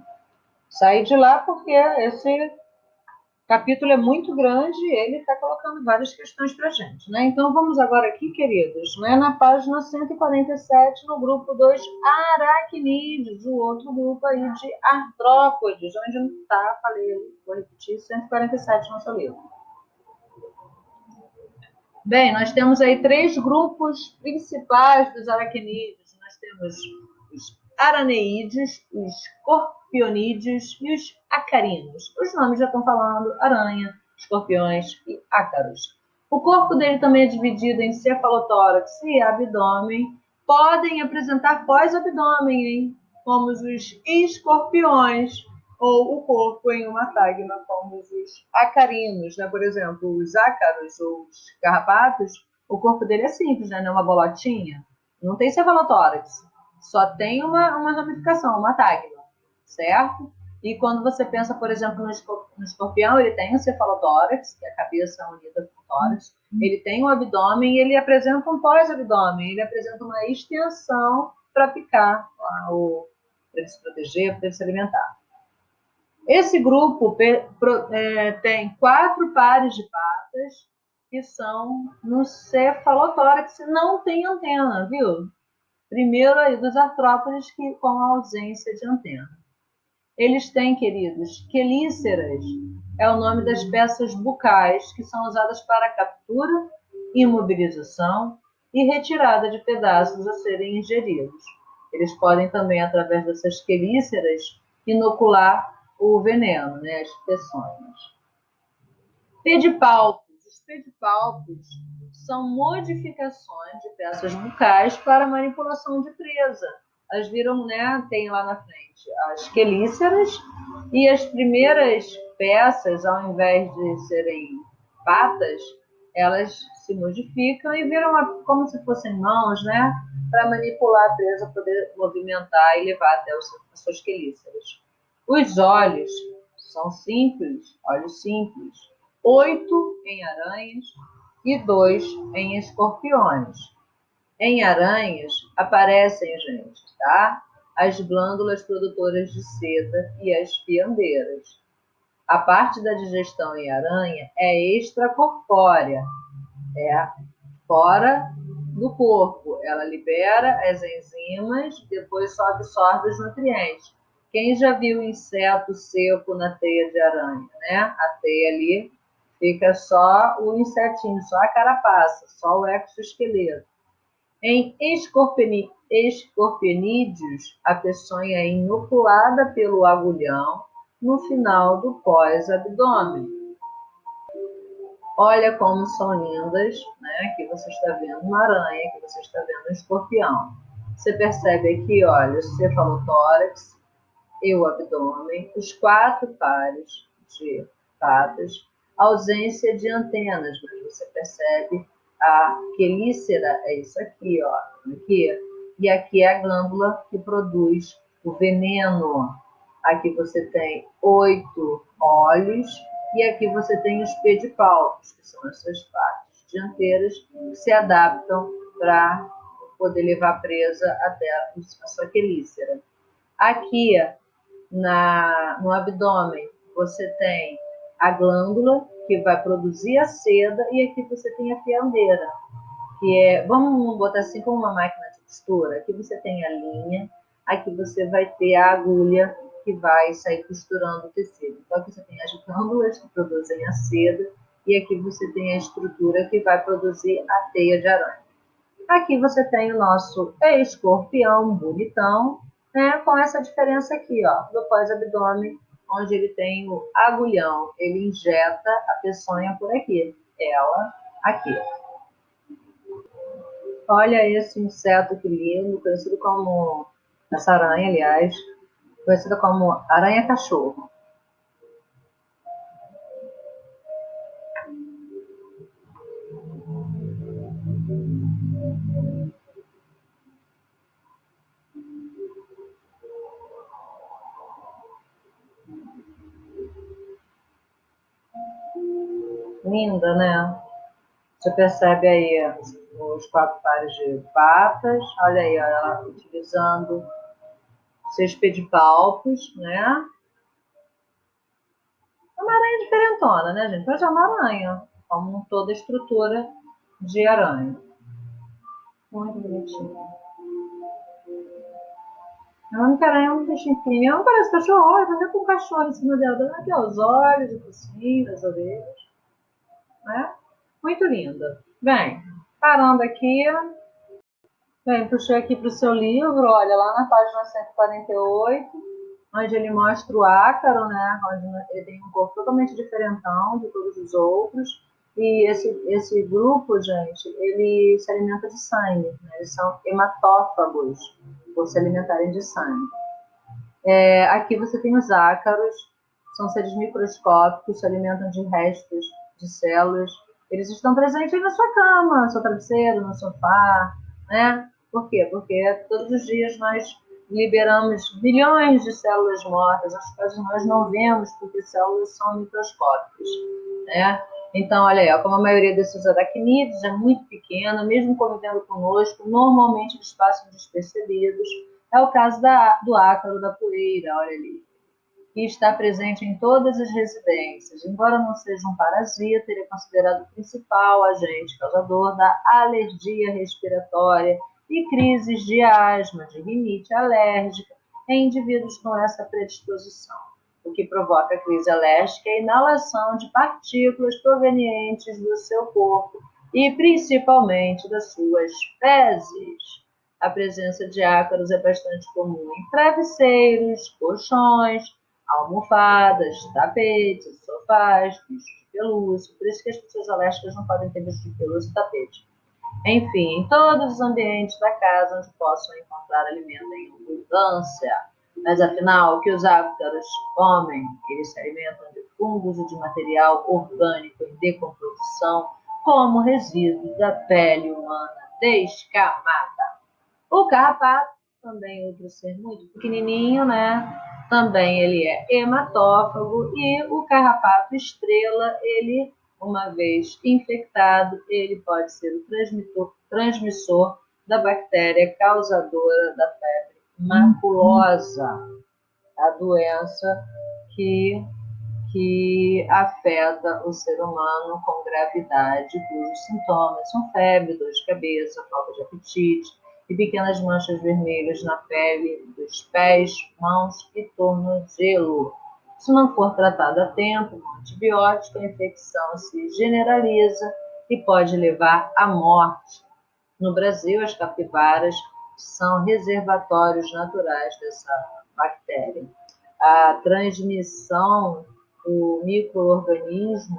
Sair de lá porque esse capítulo é muito grande e ele está colocando várias questões para a gente, né? Então vamos agora aqui, queridos, né, na página 147, no grupo dos aracnídeos, o outro grupo aí de artrópodes, onde não está, falei, vou repetir, 147 no seu livro. Bem, nós temos aí 3 grupos principais dos aracnídeos. Nós temos os araneídeos, os escorpionídeos e os acarinos. Os nomes já estão falando: aranha, escorpiões e ácaros. O corpo dele também é dividido em cefalotórax e abdômen. Podem apresentar pós-abdômen, hein? Como os escorpiões, ou o corpo em uma tagma, como os acarinos, né? Por exemplo, os ácaros ou os carrapatos, o corpo dele é simples, né? Não é uma bolotinha. Não tem cefalotórax. Só tem uma ramificação, uma tagma, certo? E quando você pensa, por exemplo, no escorpião, ele tem o cefalotórax, que é a cabeça unida com o tórax, ele tem o abdômen e ele apresenta um pós-abdômen, ele apresenta uma extensão para picar, para ele se proteger, para ele se alimentar. Esse grupo tem 4 pares de patas, que são no cefalotórax, não tem antena, viu? Primeiro aí dos artrópodes que com a ausência de antena. Eles têm, queridos, quelíceras, é o nome das peças bucais que são usadas para captura, imobilização e retirada de pedaços a serem ingeridos. Eles podem também, através dessas quelíceras, inocular o veneno, né, as peçonhas. Pedipalpos. Os pedipalpos são modificações de peças bucais para manipulação de presa. Elas viram, né, tem lá na frente as quelíceras e as primeiras peças, ao invés de serem patas, elas se modificam e viram como se fossem mãos, né, para manipular a presa, poder movimentar e levar até as suas quelíceras. Os olhos são simples, olhos simples, 8 em aranhas e 2 em escorpiões. Em aranhas aparecem, gente, tá? As glândulas produtoras de seda e as fiandeiras. A parte da digestão em aranha é extracorpórea, é fora do corpo. Ela libera as enzimas, depois só absorve os nutrientes. Quem já viu inseto seco na teia de aranha, né? A teia ali fica só o insetinho, só a carapaça, só o exoesqueleto. Em escorpionídeos, a peçonha é inoculada pelo agulhão no final do pós-abdômen. Olha como são lindas, né? Aqui você está vendo uma aranha, aqui você está vendo um escorpião. Você percebe aqui, olha, o cefalotórax e o abdômen, os 4 pares de patas, ausência de antenas, mas você percebe a quelícera, é isso aqui, ó, aqui, e aqui é a glândula que produz o veneno. Aqui você tem 8 olhos e aqui você tem os pedipalpos, que são essas partes dianteiras que se adaptam para poder levar presa até a sua quelícera. Aqui no abdômen você tem a glândula que vai produzir a seda e aqui você tem a fiandeira, que é, vamos botar assim como uma máquina de costura. Aqui você tem a linha, aqui você vai ter a agulha que vai sair costurando o tecido. Então aqui você tem as glândulas que produzem a seda e aqui você tem a estrutura que vai produzir a teia de aranha. Aqui você tem o nosso escorpião bonitão, né, com essa diferença aqui, ó, do pós-abdômen, onde ele tem o agulhão, ele injeta a peçonha por aqui, ela aqui. Olha esse inseto que lindo, conhecido como, essa aranha, aliás, conhecida como aranha-cachorro. Linda, né? Você percebe aí os 4 pares de patas, olha aí, ó, ela utilizando seus pedipalpos, né? É uma aranha diferentona, né, gente? Mas é uma aranha, como toda estrutura de aranha. Muito bonitinho. A única aranha é um bichinho pequenininho. Não parece cachorro, olha, tá com um cachorro em cima dela. Aqui, ó, os olhos, o focinho, as orelhas. Né? Muito linda. Bem, parando aqui. Bem, puxei aqui para o seu livro, olha, lá na página 148, onde ele mostra o ácaro, né? Onde ele tem um corpo totalmente diferentão de todos os outros. E esse grupo, gente, ele se alimenta de sangue, né? Eles são hematófagos, por se alimentarem de sangue. Aqui você tem os ácaros, são seres microscópicos, se alimentam de restos de células. Eles estão presentes na sua cama, no seu travesseiro, no sofá, né? Por quê? Porque todos os dias nós liberamos bilhões de células mortas, as quais nós não vemos porque células são microscópicas, né? Então, olha aí, como a maioria desses aracnídeos é muito pequena, mesmo convivendo conosco, normalmente eles passam despercebidos. É o caso do ácaro da poeira, olha ali. e está presente em todas as residências. Embora não seja um parasita, ele é considerado o principal agente causador da alergia respiratória e crises de asma, de rinite alérgica em indivíduos com essa predisposição. O que provoca a crise alérgica é a inalação de partículas provenientes do seu corpo e principalmente das suas fezes. A presença de ácaros é bastante comum em travesseiros, colchões, almofadas, tapetes, sofás, bichos de pelúcia. Por isso que as pessoas alérgicas não podem ter bicho de pelúcia e tapete. Enfim, em todos os ambientes da casa onde possam encontrar alimento em abundância. Mas afinal, o que os ácaros comem? Eles se alimentam de fungos e de material orgânico em decomposição, como resíduos da pele humana descamada. O carrapato, também outro ser muito pequenininho, né? Também ele é hematófago e o carrapato estrela, ele, uma vez infectado, ele pode ser o transmissor da bactéria causadora da febre maculosa, a doença que afeta o ser humano com gravidade, cujos sintomas são febre, dor de cabeça, falta de apetite e pequenas manchas vermelhas na pele dos pés, mãos e tornozelo. Se não for tratado a tempo com antibiótico, a infecção se generaliza e pode levar à morte. No Brasil, as capivaras são reservatórios naturais dessa bactéria. A transmissão do micro-organismo...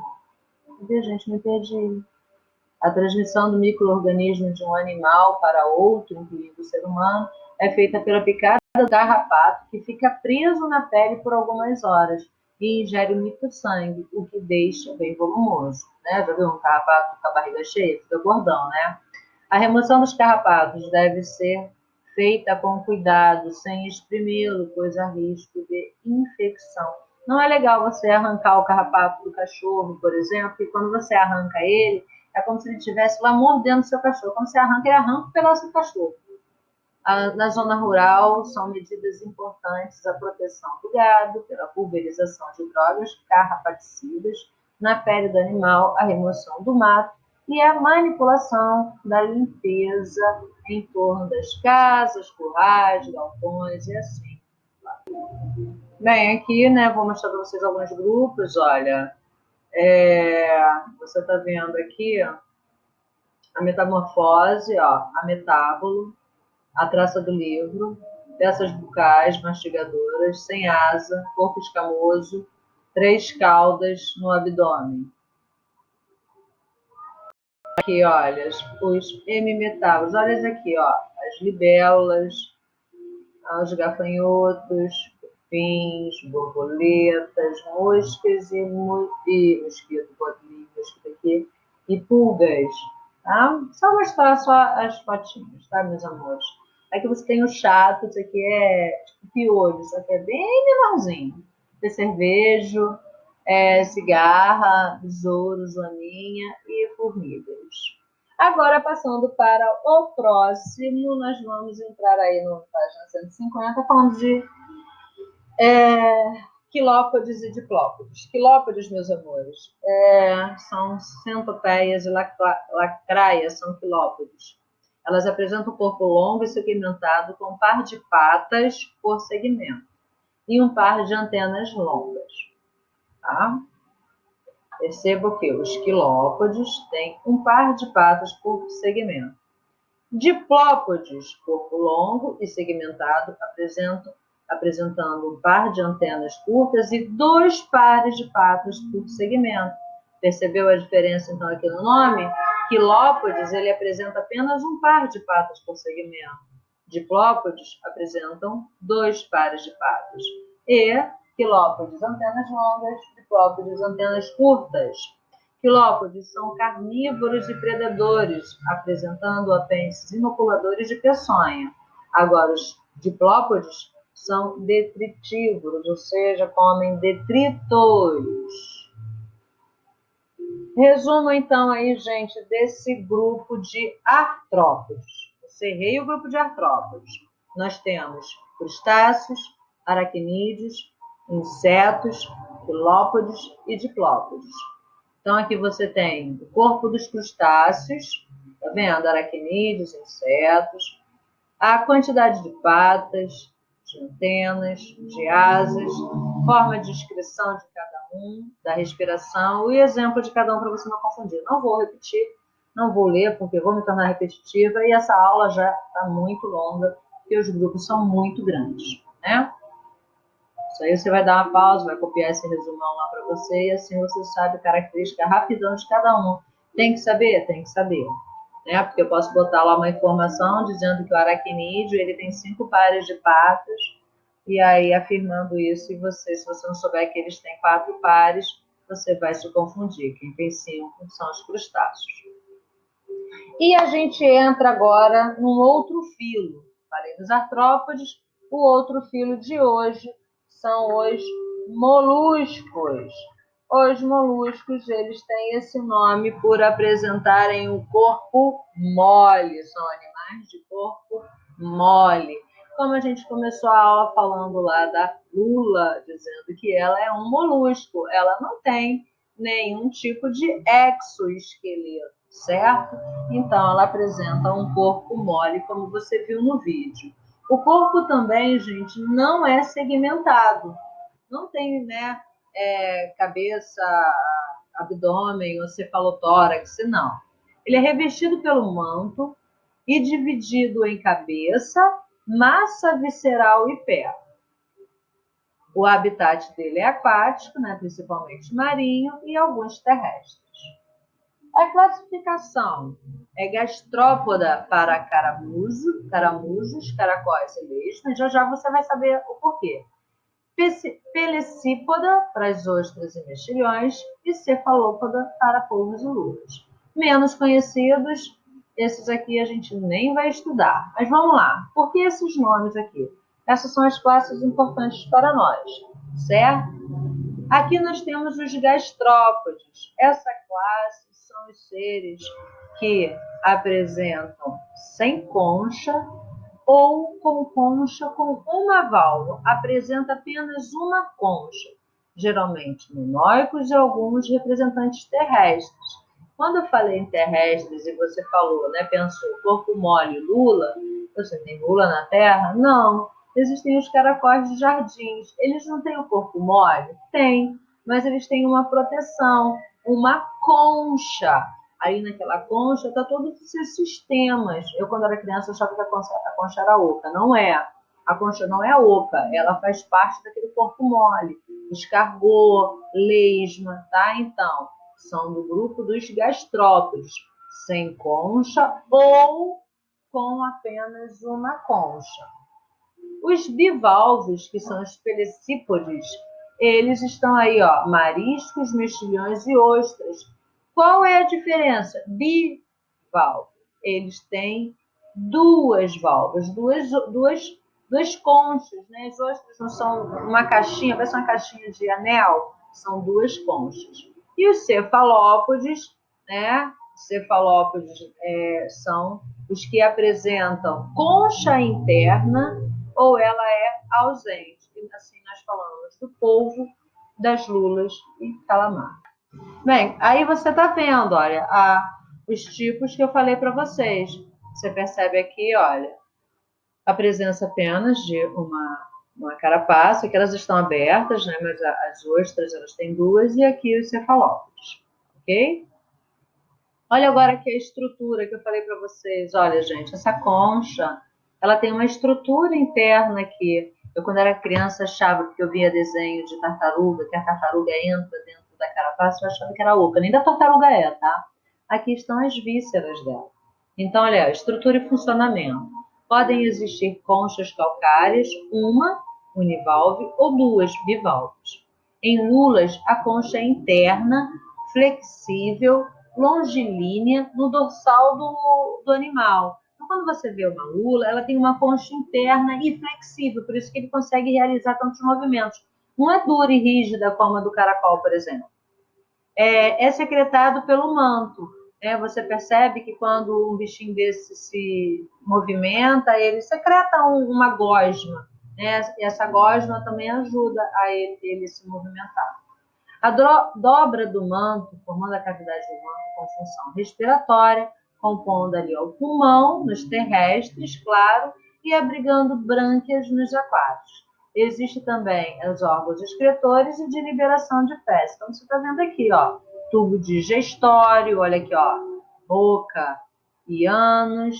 Gente, me perdi. A transmissão do micro-organismo de um animal para outro, incluindo o ser humano, é feita pela picada do carrapato, que fica preso na pele por algumas horas e ingere muito sangue, o que deixa bem volumoso. Né? Já viu um carrapato com a barriga cheia? Fica gordão, né? A remoção dos carrapatos deve ser feita com cuidado, sem espremê-lo, pois há risco de infecção. Não é legal você arrancar o carrapato do cachorro, por exemplo, e quando você arranca ele, é como se ele estivesse lá mordendo o seu cachorro. Quando você arranca, ele arranca o pedaço do cachorro. Na zona rural, são medidas importantes a proteção do gado pela pulverização de drogas carrapaticidas na pele do animal, a remoção do mato e a manipulação da limpeza em torno das casas, currais, galpões e assim. Bem, aqui, né, vou mostrar para vocês alguns grupos. Olha, você está vendo aqui a metamorfose, ó, a metábolo, a traça do livro, peças bucais mastigadoras, sem asa, corpo escamoso, 3 caudas no abdômen. Aqui, olha, os hemimetábolos. Olha isso aqui, ó, as libélulas, os gafanhotos, cupins, borboletas, moscas e mosquito, mosquito aqui, e pulgas. Tá? Só mostrar só as fotinhas, tá, meus amores? Aqui você tem o chato, isso aqui é tipo piolho, só que é bem menorzinho. Tem cervejo, cigarra, besouro, joaninha e formigas. Agora, passando para o próximo, nós vamos entrar aí na página 150, falando de quilópodes e diplópodes. Quilópodes, meus amores, são centopeias e lacraias, são quilópodes. Elas apresentam um corpo longo e segmentado com um par de patas por segmento e um par de antenas longas. Tá? Perceba que os quilópodes têm um par de patas por segmento. Diplópodes, corpo longo e segmentado, apresentando um par de antenas curtas e 2 pares de patas por segmento. Percebeu a diferença, então, aqui no nome? Quilópodes, ele apresenta apenas um par de patas por segmento. Diplópodes apresentam 2 pares de patas. E quilópodes, antenas longas, diplópodes, antenas curtas. Quilópodes são carnívoros e predadores, apresentando apêndices inoculadores de peçonha. Agora, os diplópodes são detritívoros, ou seja, comem detritos. Resumo, então, aí, gente, desse grupo de artrópodes. Eu cerrei o grupo de artrópodes. Nós temos crustáceos, aracnídeos, insetos, filópodes e diplópodes. Então aqui você tem o corpo dos crustáceos, tá vendo? Aracnídeos, insetos, a quantidade de patas, de antenas, de asas, forma de inscrição de cada um, da respiração e exemplo de cada um para você não confundir. Não vou repetir, não vou ler porque vou me tornar repetitiva e essa aula já está muito longa e os grupos são muito grandes, né? Isso aí você vai dar uma pausa, vai copiar esse resumão lá para você e assim você sabe a característica rapidão de cada um. Tem que saber? Tem que saber. Né? Porque eu posso botar lá uma informação dizendo que o aracnídeo ele tem 5 pares de patas e aí afirmando isso, e você, se você não souber que eles têm 4 pares, você vai se confundir. Quem tem 5 são os crustáceos. E a gente entra agora num outro filo. Falei dos artrópodes, o outro filo de hoje são os moluscos. Os moluscos, eles têm esse nome por apresentarem o corpo mole, são animais de corpo mole. Como a gente começou a aula falando lá da lula, dizendo que ela é um molusco, ela não tem nenhum tipo de exoesqueleto, certo? Então, ela apresenta um corpo mole, como você viu no vídeo. O corpo também, gente, não é segmentado. Não tem, né, cabeça, abdômen ou cefalotórax, não. Ele é revestido pelo manto e dividido em cabeça, massa visceral e pé. O habitat dele é aquático, né, principalmente marinho, e alguns terrestres. A classificação é gastrópoda para caramujos, caracóis e lesmas. Já você vai saber o porquê. Pelecípoda para as ostras e mexilhões e cefalópoda para polvos e lulas. Menos conhecidos, esses aqui a gente nem vai estudar. Mas vamos lá, por que esses nomes aqui? Essas são as classes importantes para nós, certo? Aqui nós temos os gastrópodes. Essa classe são os seres que apresentam sem concha ou com concha com uma válvula. Apresenta apenas uma concha, geralmente monóicos e alguns representantes terrestres. Quando eu falei em terrestres e você falou, né, pensou corpo mole, lula, você tem lula na Terra? Não. Existem os caracóis de jardins. Eles não têm o corpo mole? Tem, mas eles têm uma proteção, uma concha. Aí naquela concha está todos esses sistemas. Eu, quando era criança, achava que a concha era oca. Não é. A concha não é oca. Ela faz parte daquele corpo mole. Escargot, lesma, tá? Então, são do grupo dos gastrópodes, sem concha ou com apenas uma concha. Os bivalves, que são os pelecípodes, eles estão aí, ó, mariscos, mexilhões e ostras. Qual é a diferença? Bivalve. Eles têm duas válvulas, duas conchas, né? As ostras não são uma caixinha, parece uma caixinha de anel, são duas conchas. E os cefalópodes, né? Cefalópodes são os que apresentam concha interna ou ela é ausente. E assim nós falamos do polvo, das lulas e calamar. Bem, aí você está vendo, olha, os tipos que eu falei para vocês. Você percebe aqui, olha, a presença apenas de uma carapaça, que elas estão abertas, né? Mas as ostras, elas têm duas, e aqui os cefalópodes, ok? Olha agora aqui a estrutura que eu falei para vocês. Olha, gente, essa concha, ela tem uma estrutura interna aqui. Eu, quando era criança, achava que eu via desenho de tartaruga, que a tartaruga entra dentro da carapaça, eu achava que era oca. Nem da tartaruga é, tá? Aqui estão as vísceras dela. Então, olha, estrutura e funcionamento. Podem existir conchas calcárias, uma univalve ou duas bivalves. Em lulas, a concha é interna, flexível, longilínea no dorsal do animal. Então, quando você vê uma lula, ela tem uma concha interna e flexível, por isso que ele consegue realizar tantos movimentos. Não é dura e rígida como a do caracol, por exemplo. É secretado pelo manto. Você percebe que quando um bichinho desse se movimenta, ele secreta uma gosma. né? E essa gosma também ajuda a ele se movimentar. A dobra do manto, formando a cavidade do manto com função respiratória, compondo ali o pulmão nos terrestres, claro, e abrigando brânquias nos aquáticos. Existe também os órgãos excretores e de liberação de fezes. Então, você está vendo aqui, ó, tubo digestório, olha aqui, ó, boca e ânus,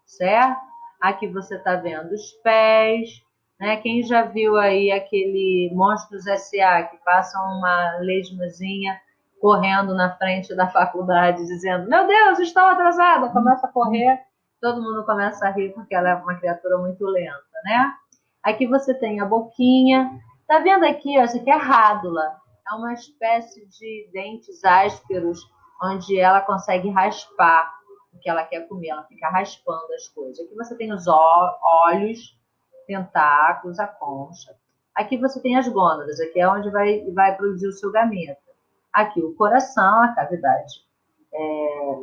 certo? Aqui você está vendo os pés, né? Quem já viu aí aquele Monstros S.A. que passa uma lesmazinha correndo na frente da faculdade, dizendo, meu Deus, estou atrasada, começa a correr, todo mundo começa a rir porque ela é uma criatura muito lenta, né? Aqui você tem a boquinha, tá vendo aqui, ó, isso aqui é rádula, é uma espécie de dentes ásperos, onde ela consegue raspar o que ela quer comer, ela fica raspando as coisas. Aqui você tem os olhos, tentáculos, a concha. Aqui você tem as gônadas, aqui é onde vai produzir o seu gameta. Aqui o coração, a cavidade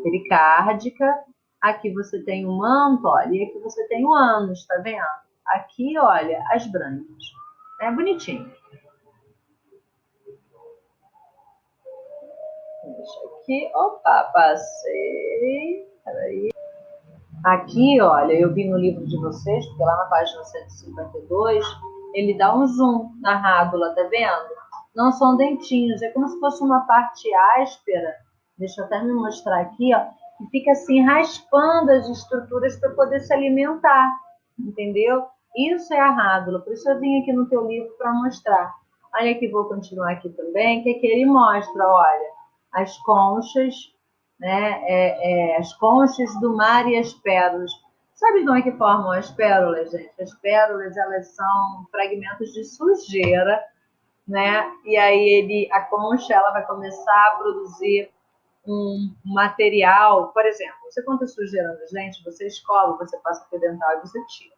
pericárdica. Aqui você tem o manto, olha, e aqui você tem o ânus, tá vendo? Aqui, olha, as brânquias. É bonitinho. Deixa aqui. Opa, passei. Peraí. Aqui, olha, eu vi no livro de vocês, porque lá na página 152, ele dá um zoom na rádula, tá vendo? Não são dentinhos, é como se fosse uma parte áspera. Deixa eu até me mostrar aqui, ó. Que fica assim, raspando as estruturas para poder se alimentar, entendeu? Isso é a rádula, por isso eu vim aqui no teu livro para mostrar. Olha aqui, vou continuar aqui também, que aqui ele mostra, olha, as conchas, né? As conchas do mar e as pérolas. Sabe como é que formam as pérolas, gente? As pérolas, elas são fragmentos de sujeira, né? E aí a concha, ela vai começar a produzir um material, por exemplo, você conta sujeira nos dentes, você escova, você passa fio dental e você tira.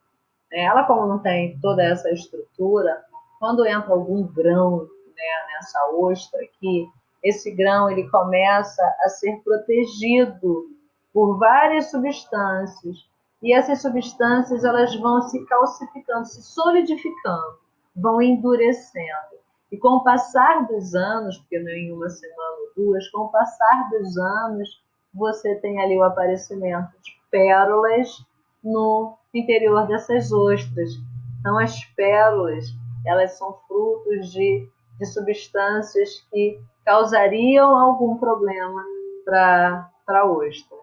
Ela, como não tem toda essa estrutura, quando entra algum grão, né, nessa ostra aqui, esse grão ele começa a ser protegido por várias substâncias. E essas substâncias elas vão se calcificando, se solidificando, vão endurecendo. E com o passar dos anos, porque não é em uma semana ou duas, com o passar dos anos, você tem ali o aparecimento de pérolas no interior dessas ostras. Então, as pérolas, elas são frutos de substâncias que causariam algum problema para a ostra.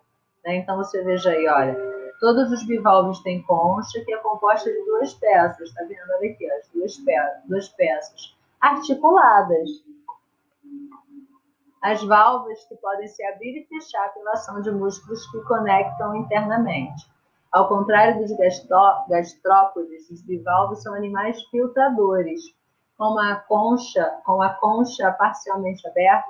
Então, você veja aí, olha, todos os bivalves têm concha, que é composta de duas peças, tá vendo? Olha aqui, as duas peças articuladas. As válvulas que podem se abrir e fechar pela ação de músculos que conectam internamente. Ao contrário dos gastrópodes, os bivalvos são animais filtradores. Com a concha parcialmente aberta,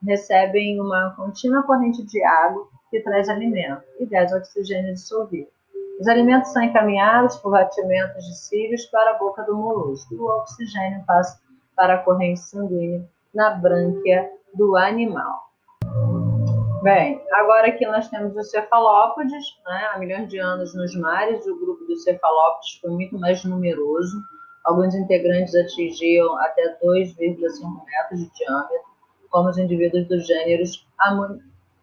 recebem uma contínua corrente de água que traz alimento e gás oxigênio dissolvido. Os alimentos são encaminhados por batimentos de cílios para a boca do molusco e o oxigênio passa para a corrente sanguínea na brânquia do animal. Bem, agora aqui nós temos os cefalópodes, né? Há milhões de anos nos mares, o grupo dos cefalópodes foi muito mais numeroso. Alguns integrantes atingiam até 2,5 metros de diâmetro, como os indivíduos dos gêneros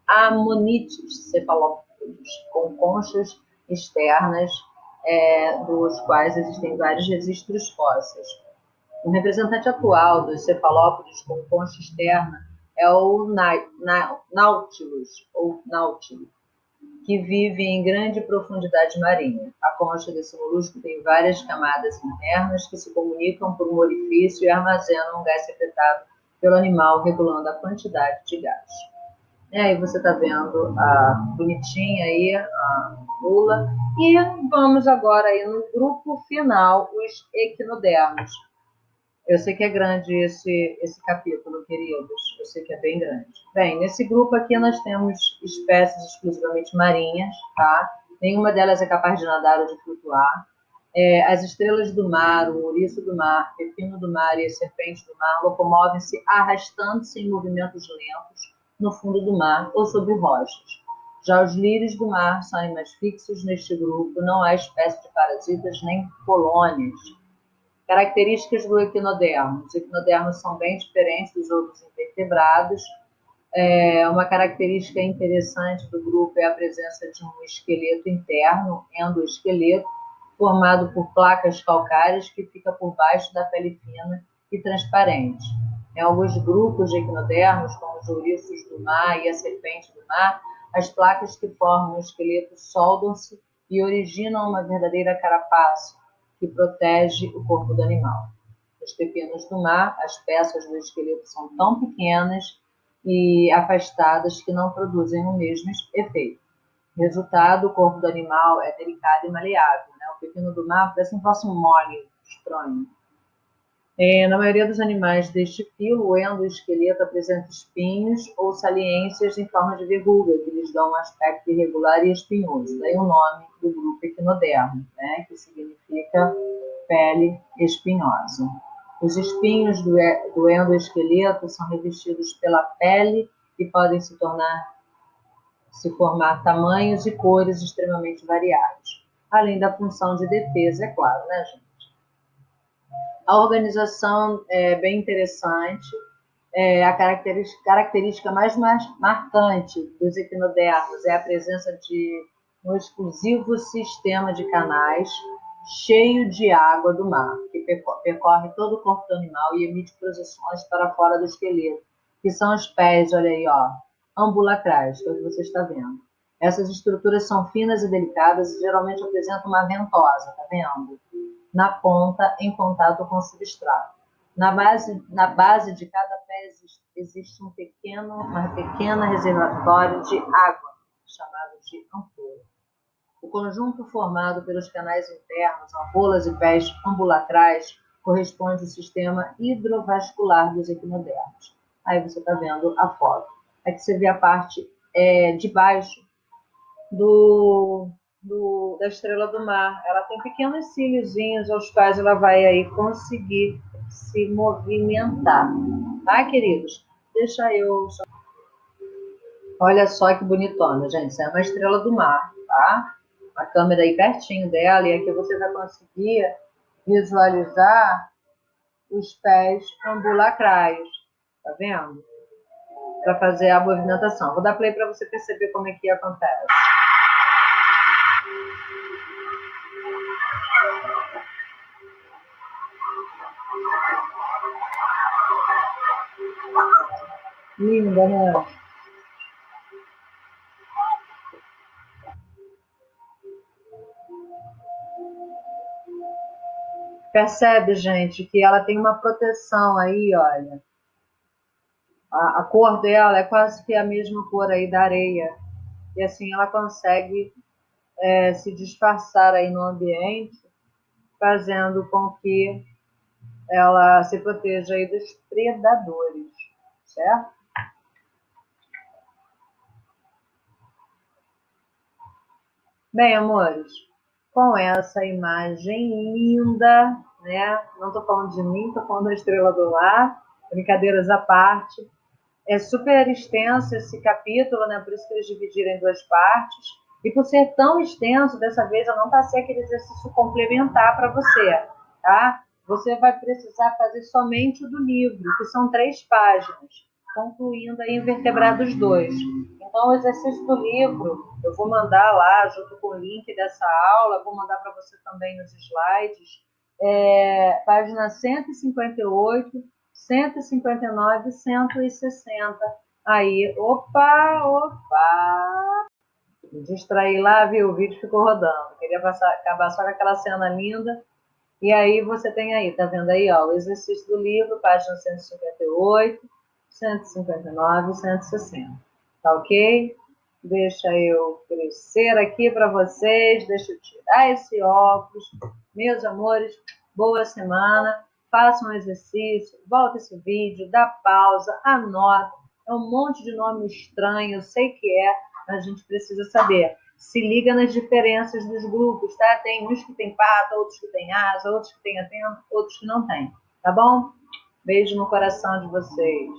Ammonites cefalópodes, com conchas externas, dos quais existem vários registros fósseis. O representante atual dos cefalópodes com concha externa é o Nautilus, ou Nautilo, que vive em grande profundidade marinha. A concha desse molusco tem várias camadas internas que se comunicam por um orifício e armazenam um gás secretado pelo animal, regulando a quantidade de gás. E aí você está vendo a bonitinha aí, a mula. E vamos agora aí no grupo final, os equinodermos. Eu sei que é grande esse capítulo, queridos. Eu sei que é bem grande. Bem, nesse grupo aqui nós temos espécies exclusivamente marinhas, tá? Nenhuma delas é capaz de nadar ou de flutuar. As estrelas do mar, o ouriço do mar, o pepino do mar e as serpentes do mar locomovem-se arrastando-se em movimentos lentos no fundo do mar ou sobre rochas. Já os lírios do mar são animais fixos neste grupo, não há espécie de parasitas nem colônias. Características do equinodermo. Os equinodermos são bem diferentes dos outros invertebrados. Uma característica interessante do grupo é a presença de um esqueleto interno, endoesqueleto, formado por placas calcárias que fica por baixo da pele fina e transparente. Em alguns grupos de equinodermos, como os ouriços do mar e a serpente do mar, as placas que formam o esqueleto soldam-se e originam uma verdadeira carapaça que protege o corpo do animal. Nos pepinos do mar, as peças do esqueleto são tão pequenas e afastadas que não produzem o mesmo efeito. Resultado, o corpo do animal é delicado e maleável. Né? O pepino do mar parece um troço mole, estranho. Na maioria dos animais deste filo, o endoesqueleto apresenta espinhos ou saliências em forma de verruga, que lhes dão um aspecto irregular e espinhoso. Daí o nome do grupo equinodermo, né? Que significa pele espinhosa. Os espinhos do endoesqueleto são revestidos pela pele e podem se formar tamanhos e cores extremamente variados, além da função de defesa, é claro, né, gente? A organização é bem interessante. A característica mais marcante dos equinodermos é a presença de um exclusivo sistema de canais cheio de água do mar, que percorre todo o corpo do animal e emite projeções para fora do esqueleto, que são os pés, olha aí, ó, ambulacrais, que é o que você está vendo. Essas estruturas são finas e delicadas e geralmente apresentam uma ventosa, tá vendo? Na ponta, em contato com o substrato. Na base de cada pé existe uma pequena reservatório de água, chamado de ampola. O conjunto formado pelos canais internos, ampolas e pés ambulacrais corresponde ao sistema hidrovascular dos equinodermos. Aí você está vendo a foto. Aqui você vê a parte de baixo da estrela do mar. Ela tem pequenos cíliozinhos aos quais ela vai aí conseguir se movimentar. Tá, queridos? Deixa eu... Olha só que bonitona, gente. Isso é uma estrela do mar, tá? A câmera aí pertinho dela, e aqui você vai conseguir visualizar os pés ambulacrais. Tá vendo? Para fazer a movimentação. Vou dar play para você perceber como é que acontece. Linda, né? Percebe, gente, que ela tem uma proteção aí, olha. A cor dela é quase que a mesma cor aí da areia. E assim ela consegue se disfarçar aí no ambiente, fazendo com que ela se proteja aí dos predadores, certo? Bem, amores, com essa imagem linda, né? Não estou falando de mim, estou falando da estrela do mar, brincadeiras à parte. É super extenso esse capítulo, né? Por isso que eles dividiram em duas partes. E por ser tão extenso, dessa vez eu não passei aquele exercício complementar para você, tá? Você vai precisar fazer somente o do livro, que são 3 páginas, concluindo aí Invertebrados 2. Então, o exercício do livro, eu vou mandar lá, junto com o link dessa aula, vou mandar para você também nos slides, página 158, 159 e 160. Aí, opa! Me distraí lá, viu? O vídeo ficou rodando. Queria acabar só com aquela cena linda. E aí você tem aí, tá vendo aí, ó, o exercício do livro, página 158, 159 e 160. Tá ok? Deixa eu crescer aqui para vocês. Deixa eu tirar esse óculos. Meus amores, boa semana. Faça um exercício, volta esse vídeo, dá pausa, anota. É um monte de nome estranho, eu sei que mas a gente precisa saber. Se liga nas diferenças dos grupos, tá? Tem uns que tem pata, outros que tem asa, outros que tem antena, outros que não tem. Tá bom? Beijo no coração de vocês.